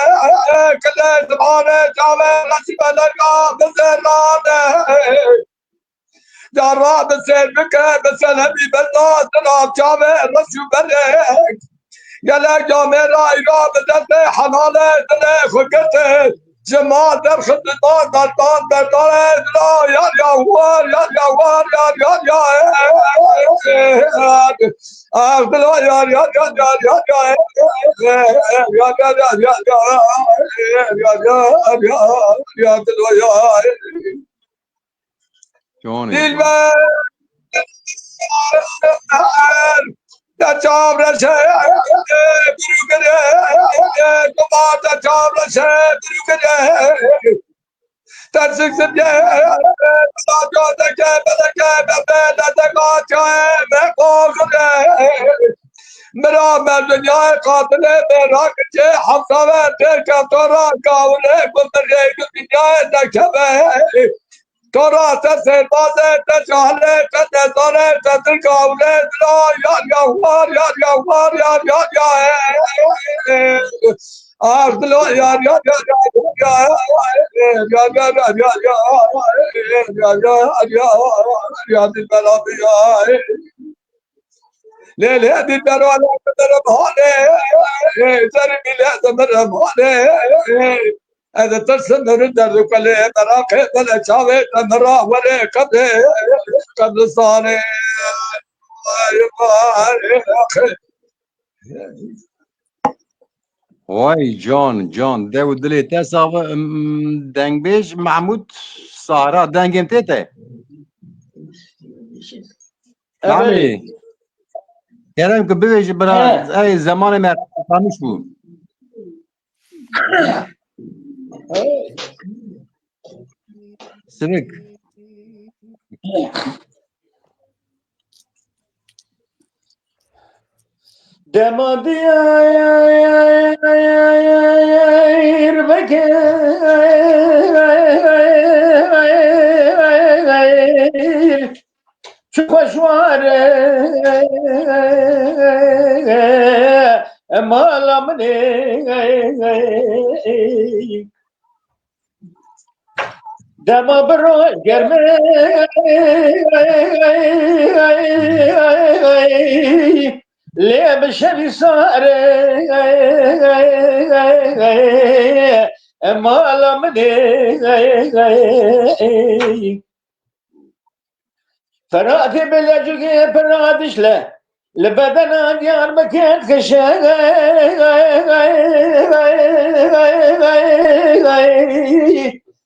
کله زبانه جاوه نصیبنه کا بزرانه در را بسر بکه بسلمی بزاز را جاوه نصیبنه گلک جامعه را ایرا به دست حنان دل خودکته جمال در خدمتان دردان بردان دلا یار یاوار یار یاوار یار یار یار آخ دلا یار یار یار یار یار یار یار یار یار یار دلا یار شلونك؟ دلبر تجاب لشه بروگره کبار تجاب لشه بروگره ترسک سبیه بلا جادکه بلکه ببه ددگاه چه مقاقره مرا من دنیای قاتل بیراک چه حفظه تکتورا کاوله گلدرگی دنیای نکبه تورا تسربازه تشاله تنزاره تدرکاوله دلا یار یوار یار یوار یار یار یار آردلو یار یار یار یار یار یار یار یار یار یار دل بلا بیار ليل هذه الدار على قدر بهانه زر بلا زمر بهانه هذا ترسم الدر كله براقه بلا شاوه مرا ولا قبل صانه وای جان دو دلی تصاف دنگ بیش محمود سارا دنگم تیته نعمی یادم که بیش برای ای زمان من خاموش بود سرک دمادير بكير خوشوار مالمني دما برو گرمه لب شبی ساره مالمني فراتي بلجوكي فراتش له لبدنا ديار مكان كشا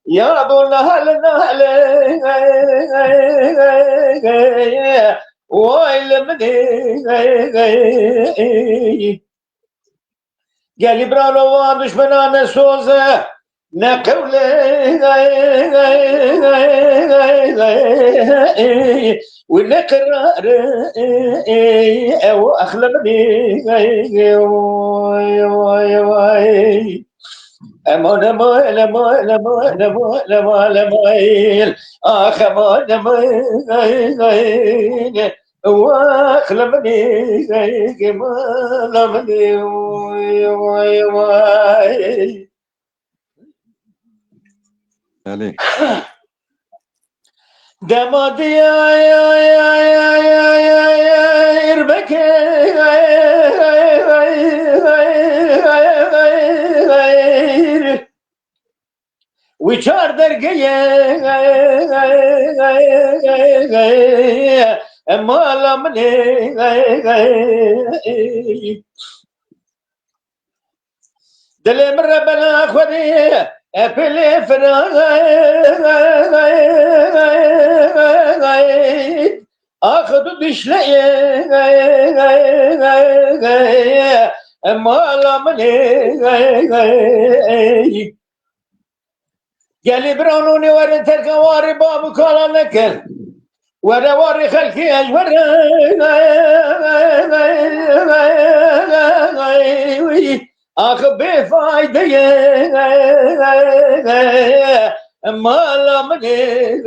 يا ابو نهل نهل ويل مني قال برانو دشمنان سوزه نقولي ونقرر واخلمني امان امان امان امان امان امان امان اخ امان امان واخلمني امان بله دمادي يا بكير وشار درقية ما لمني دلي من ربنا خذي أفلي فراغي أخذ دشلي ما لمني قالي برانوني ورد الكواري بابو كالا نكل ورا وري خلقي أجور أخ بفايدة ما لمني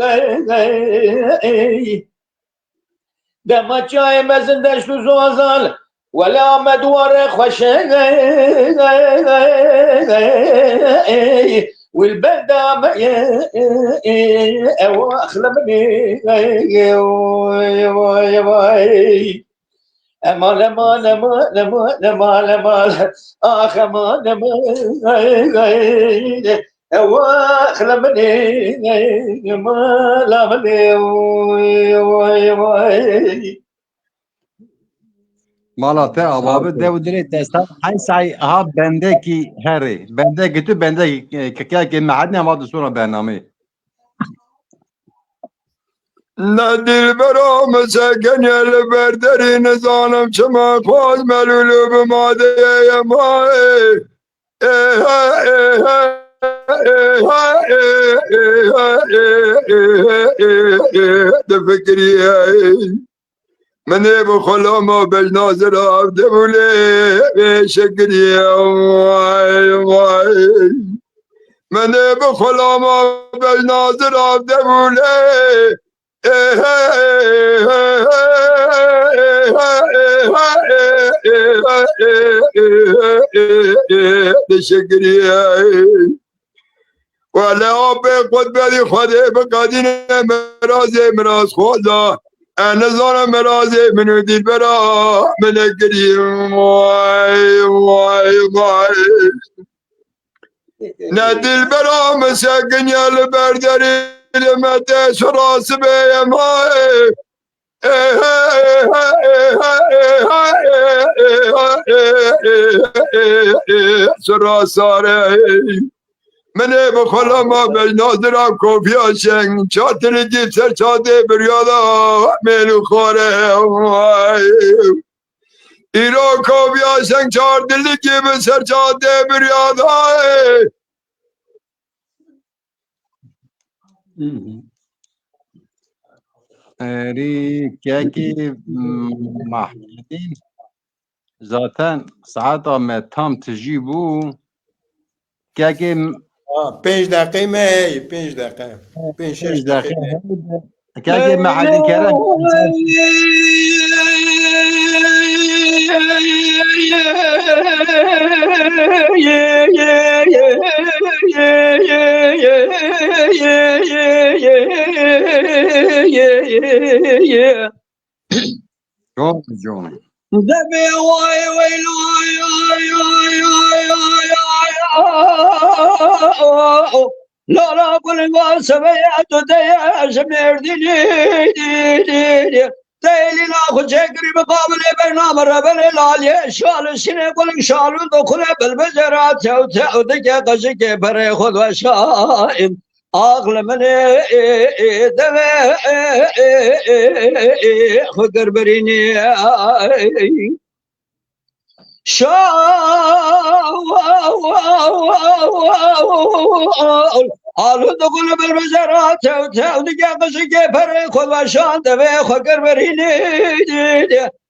دما چای مزن دشت و زوزال ولا مدوار خوشه والبلدة او اخلمني امان امان امان امان امان امان اخ امان امان واخلمني مالمني مالا ته آبابه دو دلی تصاف های سعی ها بنده کی هره بنده کی تو بنده که معدن ما دستور برنامه ندل برام سکن یل بردری نزانم چما خواز ملولو بماده مای دفکری من بخلا ما بجنازر عبد بوله شکری وای وای من بخلا ما بجنازر عبد بوله شکری ولا آب خود بری خوده بقدین مراز خدا انا زارا مراز منو دل برا من کریم وای وای وای نه دل برا مسکن یال برداری لمده سراس بیمای سراساره منه بخلا ما بجنازرم کوفیا شنگ چاتر دی سر چاده بریادا ملو خوره ایرو کوفیا شنگ چار دلی کی به سر چاده بریادا ریکیکی محمدین zaten saat Ahmet tam tiji bu. Kaki 5 دقیقه می 5 دقیقه 5 6 دقیقه kaki mahadin kere John John. دبي واي ويل لا لا كل ما سمعت دياش مردني تيلي ناخذ شكري مقابل برنامج ربل العالية شال سنة كل شال دخل بالبزرات تو دكا قشك بري خذ وشائم أغلى من دمي خكر بريني آلو دخل بالبزرات تو دكا قشك بري خذ وشان دمي خكر بريني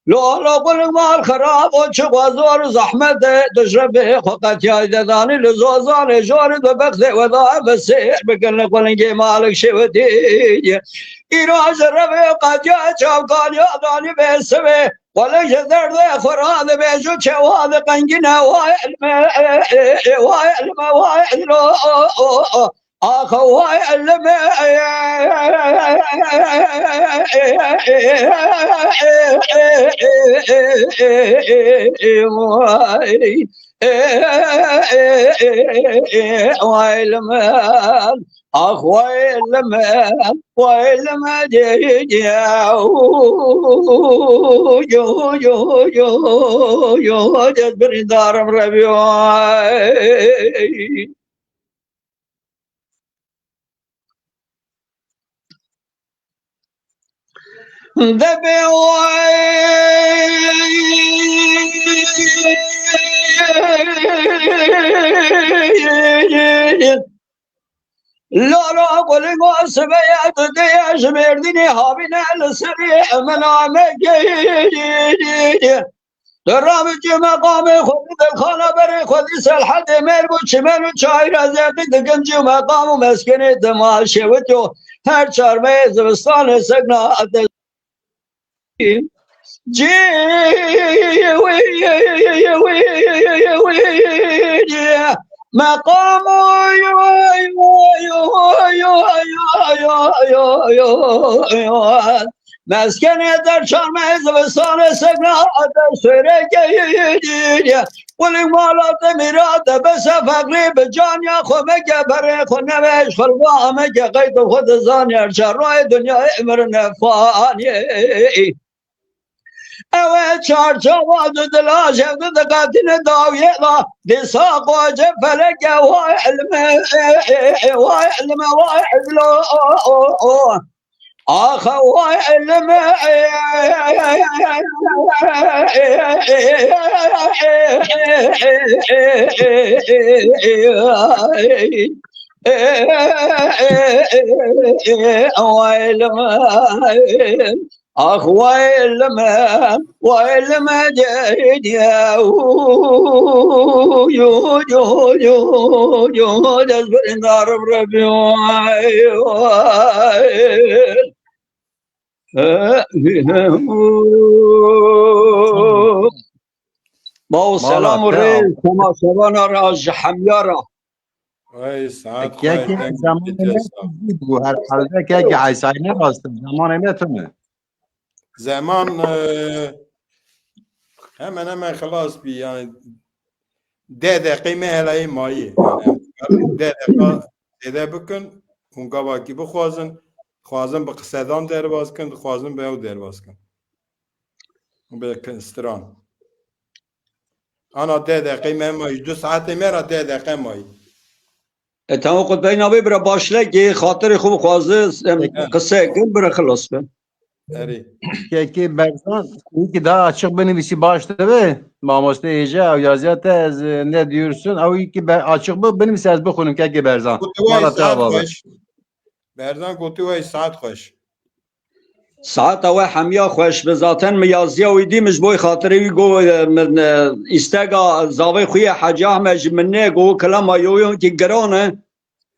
لا قل مال خراب وشغوازور زحمة تشرب خقت يا داني لزوزان جور ببخت وضع بسير بكل قل مالك شوتي إيراج الربي قد يا شوقان يا داني بسوي ولا جذر ذا فراد بيجو شواد قنجنا وعلم أخو علم وعلم أخو علم وعلم جو جذبر دارم ربيعي دبي لا قل ما سمعت دياش مردني هابنا السريع منامك درامج مقام خود الخانة بري خود سلحة مربو شمال وشاير زيادة دقنج مقام مسكنة دمال شوتو هر چارمه زمستان سقنا مقام مسکن در چارم زمستان سگنا در سوره گیدی ولی مالات میراد بس فقری به جان یا خمک بره خونمش خلوامک قید خود زانی ارچرای دنیا امر نفانی اوه چارچواد دلاش دقاتین داویلا دیسا قوج فلک وعلم آخ وعلم وعلم اخ ويلما جيد يا يود البرندار بربي باو سلام و ریز تماشاوان راج حمیارا وای ساعت که خواهی که دنگ زمان بیجه نه سا بود هر حالت که عیسای راست زمان نه تونه زمان hemen خلاص بی yani 10 دقیقه مهلای مایه yani em 10 دقیقه ede بکن اون گواکی بخوازن خوازن به قصدام در باز کن خوازن به او در باز کن به کنستران انا 10 دقیقه مهمایی 2 ساعت میرا 10 دقیقه مایی تمام قد بین آبی برا باشلگی خاطر خوب خوازه قصه کن برا خلاص کن اری که برزن که daha açık بنویسی başta be mamoste iyice او yazıyat az ne diyorsun او ki ben açık bu بنویسی az بخونم که برزن گوتی وای مالا ساعت بابا خوش برزن گوتی وای ساعت خوش ساعت او حمیا خوش به ذاتن میازیا ویدی مش بوی خاطری وی گو من استگا زاوی خوی حاج احمد منه گو کلام یو کی گرانه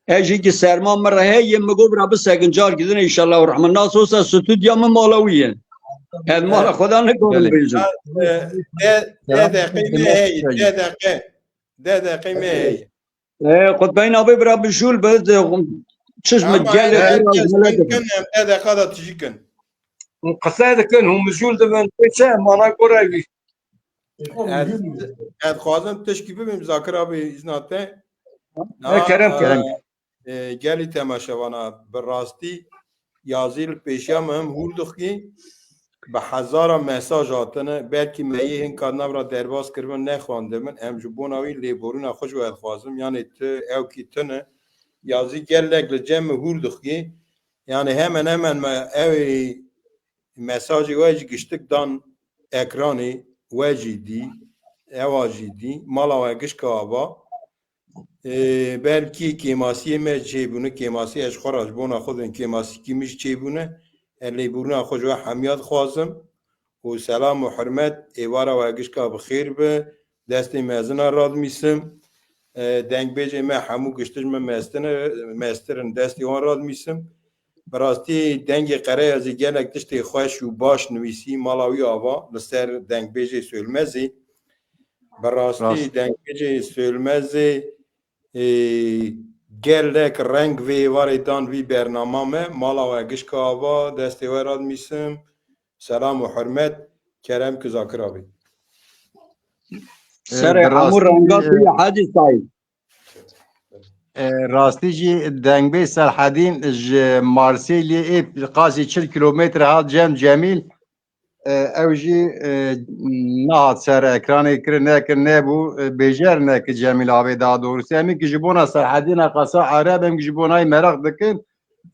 اجی کی سرما مره یم گو برا بسگنجار گیدن ان شاء الله الرحمن ناسوس استودیو مالویه هل مال خدا نکنم بله بیجن 10 دقیقه مهی 10 دقیقه 10 دقیقه مهی قد بین آبی برا بشول بد چشم اما گل herkes mümkün hem 10 دقیقه da tücükün قصه كان هم مجول دبن بيتشا مانا قريبي از خوازم تشکی ببیم زاکر آبی ازناته كرم Kerem گلی تماشاوانا براستی یازیل پیشیا مهم هوردخ کی به هزارا مساج آتنه بلکه میه این کار نبرا درباز کردن نخوانده من ام جبوناوی لیبورون خوش باید خوازم یعنی تو او کی تنه یازی گلک لجم هوردخ کی yani hemen ev mesajı veci giştik dan ekranı veci di evacı di mala ve gişka ava belki kemasiye me çebunu kemasiye eş xoraj bona xudun kemasi kimiş çebunu eli buruna xoş ve hamiyat xwazım و سلام و حرمت ایوارا و گشکا بخیر به دست مزنا راد میسم دنگ بیجه ما همو گشتش ما مسترن دستی آن راد میسم براستی دنگ قره از گلک تشتی خوش و باش نویسی مالاوی آوا لسر دنگ بیجه سولمزی براستی راست. دنگ بیجه سولمزی گلک رنگ وی واری دان وی برنامه مالا و گشکا آوا دستی و راد میسم سلام و حرمت کرم که زاکر آبی سر همو رنگات توی حاجی سایل راستی جی دنگبه سرحدین ج مارسیلی ای قاسی 40 کیلومتر هات جم جمیل او جی نهات سر اکرانی کر نکر نبو بیجر نکر جمیل آبی دا دورسی همی که جبونا سرحدین قصا عرب هم که جبونای مرق دکن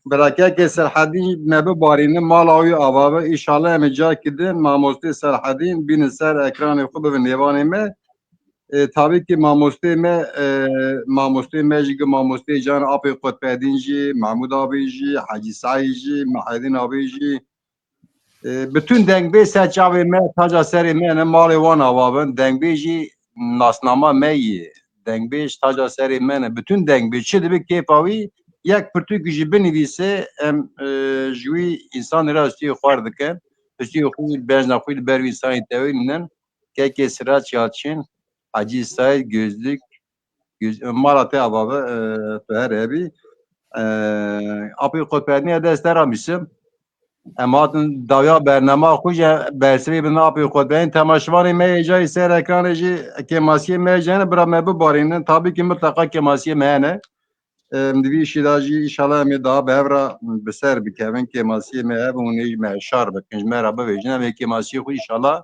براکه که سرحدین مبه بارینه مال آوی آبابه ایشالله همی جا کدن ماموستی سرحدین بین سر اکرانی خوب به نیوانی مه tabii ki mamoste mecigi mamoste can apı Kutbedin ji Mahmud abi ji Hacı Said ji Mahedin abi ji bütün dengbe seçavi me taca seri me ne mali wan avabın dengbe ji nasnama meyi dengbe taca seri me ne bütün dengbe çi de bir kepavi yak pırtı gücü benivise em jui insan rasti xwar dikin esti xu bejna xu bervi sayın tevinin ke sırat çatçın Hacı Said gözlük Malatya ababı her evi apı Kutbedin'e destler almışım. Ama davya bernama kuca bersimi bin apı Kutbedin temaşvanı meyeceği ser ekranıcı kemasiye meyeceğine bırakma bu barinin tabii ki mutlaka kemasiye meyene Divi şidacı inşallah mi daha bevra beser bikevin kemasiye meye bu ne meşar bakınç merhaba vecine ve kemasiye ku inşallah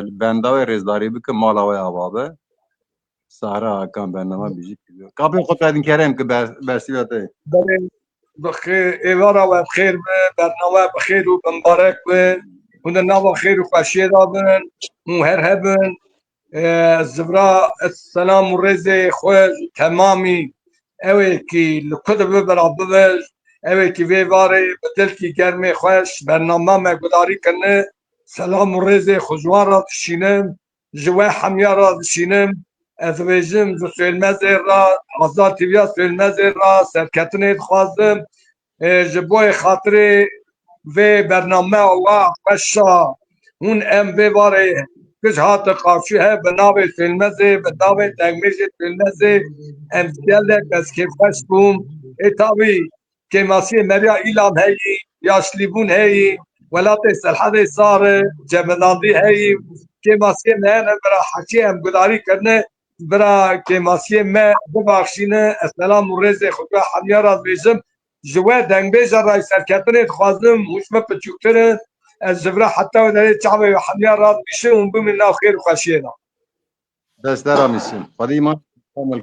benda ve rezdari bike mala ve ababı Sahra Hakan bernama bizi biliyor. Kapıyı Kutbedin Kerem ki bersivete. بخير إيوارا وبخير برنامج بخير ومبارك وننا بخير وخشية دابن وهر هبن الزبراء السلام والرزق خوش تمامي اوي كي لكتب براببز Evet ki ve var bedel ki germe خوش برنامه مگوداری کنه سلام و رز خوشوار را دشینم جوه حمیا را دشینم از ویژم جو سلمز را آزاد تیویا سلمز را سرکتنه خوازم جبوی خاطر و برنامه الله خوشا اون ام به واره کش هات قافی ہے بناوی سلمزه بناوی تنگمیش سلمزه ام گله کس که خوش بوم اتاوی که ماسی مریا ایلام هایی یاشلیبون هایی ولات سلحه صار جمداندی هایی که ماسی مهنه برا حکی ام گداری کرنه برا که ماسی مه ببخشینه السلام و رز خدا حمیا را بیشم جوه دنگبیج رای سرکتنه خوازم موشمه پچوکتره از جبرا حتی و داره چعبه و حمیا را بیشه اون بومن ناو خیر و خشینا دست درا میسن خدای ما کامل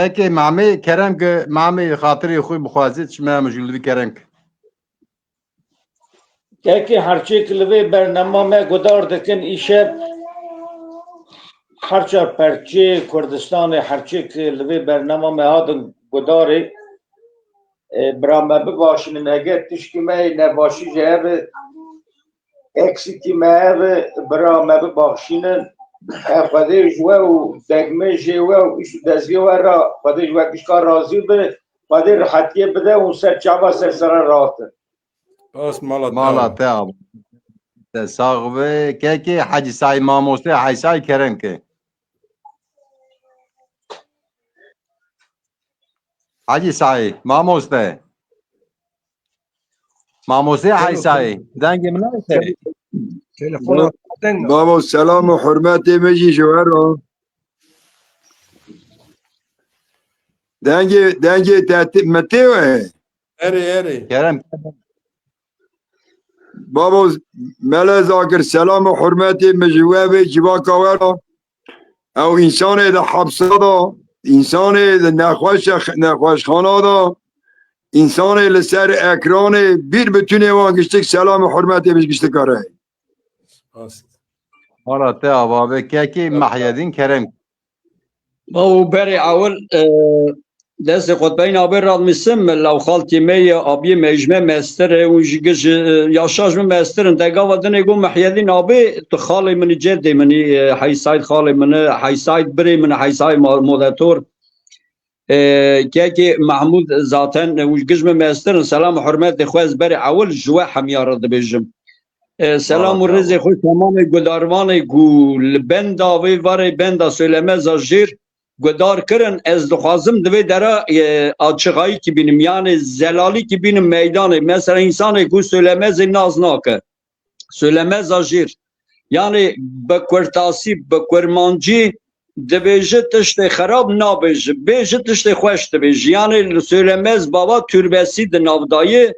که معمی کرم که معمی خاطری خوی بخوازید شما مجلوی کرم که هرچی کلوی برنامه گدار دکن ایشه هرچه پرچه کردستان هرچی کلوی برنامه هادن گداره برامه بباشن اگر تشکی می نباشی جهب اکسیتی می برامه بباشن خواهده جوه و دگمه جوه و ایشو دزگیه و را خواهده جوه کشکار رازی بده خواهده راحتیه بده و سر چابا سر سر راحته باس مالا مالا تاب ساغبه که حاجی سعی ماموسته حاجی سعی کرم که حاجی سعی ماموسته حاجی سعی دنگ من تلفون بابا سلام و حرمت مجی شوهر دنگ متیوه اری کرم بابا ملا زاکر سلام و حرمت مجوابه جوا کاورا او انسان ده حبسه دا انسان ده نخوش خانه دا انسان لسر اکران بیر بتونه وانگشتک سلام و حرمت بشگشت کاره باس مالا تاب که محیدین کرم او بری اول دست قطبین آبی راد میسم لو خالتی می آبی مجمع مستر و جگج یاشاش مسترن دگا و دنه گو محیدین آبی تو خالی منی جدی منی حیساید خالی منی حیساید بری منی حیساید مودتور که محمود ذاتن و جگج مسترن سلام و حرمت خواست بری اول جوا حمیار رد بیجم سلام و رزق خوش تمام گداروان گول بند آوی واره بند سلمه زاجیر گدار کرن از دخوازم دوی درا آچغایی که بینم یعنی زلالی که بینم میدانه مثلا انسان گو سلمه ناز ناکه سلمه زاجیر یعنی بکورتاسی بکورمانجی دبیجه تشت خراب نابیجه بیجه تشت خوش دبیجه یعنی سلمه بابا تربسی ده نافدایه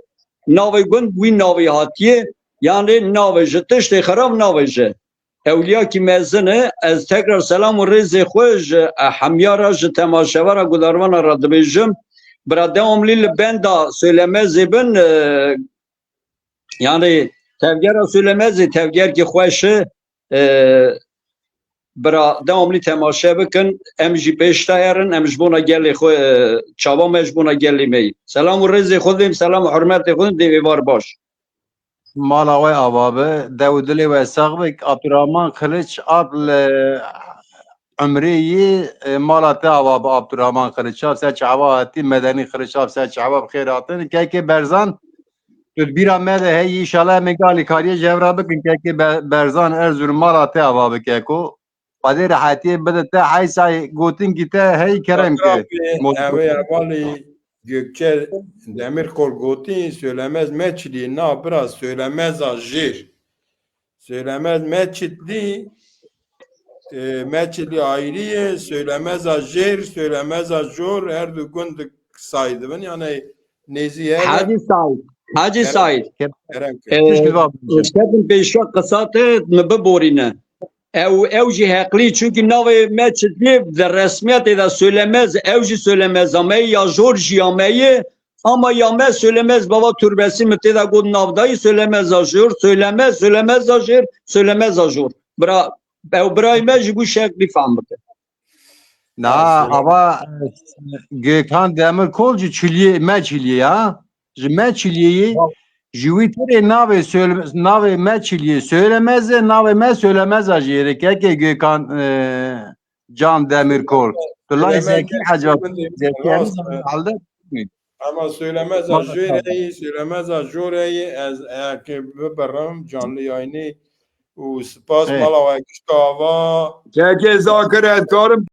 ناوی گند وی ناوی هاتیه یعنی ناویجه تشت خراب ناویجه اولیا کی مزنه از تکرار سلام و رز خوش حمیارا ج تماشاورا گداروانا را دبیجم براده املیل بندا سلمه زبن یعنی تفگر سلمه تفگر کی خوشه برا داملی تماشا بکن امجی پیشتایرن امجبونا گلی خو چابا مجبونا گلی می سلام و رز خودم سلام و حرمت خودم دیوار باش مالا وی آبابه دودلی و ساقبک عبدالرحمن خلیچ عبل عمری مالا تا آباب عبدالرحمن خلیچ آب سه چعبا هاتی مدنی خلیچ آب سه چعبا بخیر آتن که برزان تدبیر مده هی ایشاله مگالی کاری جورا بکن که برزان ارزور مالا تا آبابه که کو قدر راحتی بده تا حیثای گوتین کی تا هی کرم که اوی اولی Gökçe Demirkol Goti söylemez meçli na biraz söylemez ajir. Söylemez meçli meçli ayrıye söylemez ajir söylemez ajor her gün saydı yani nezi Hacı Said Hacı Said استفن پیشوا قصات مببورینه او جی حقلی چونکی نوی مچلی در رسمیت دا söylemez او جی söylemez ama ya George amayı ama ya me söylemez baba türbesi müteda god navdayı söylemez ajur söylemez ajur söylemez ajur bra o brayme bu şekli fahmdı Na ama Gökhan Demirkolcu çiliye meçli ya Meçiliyi Jüviteri nave meçiliyi söylemez nave me söylemez ajiyere ki Gökhan Can Demirkol. Dolayısıyla zeki acaba zeki halde ama söylemez ha jöreyi söylemez ha jöreyi az ki beberim canlı yayını و سپاس Evet. مالا و کشکاوا که ذاکر ادکارم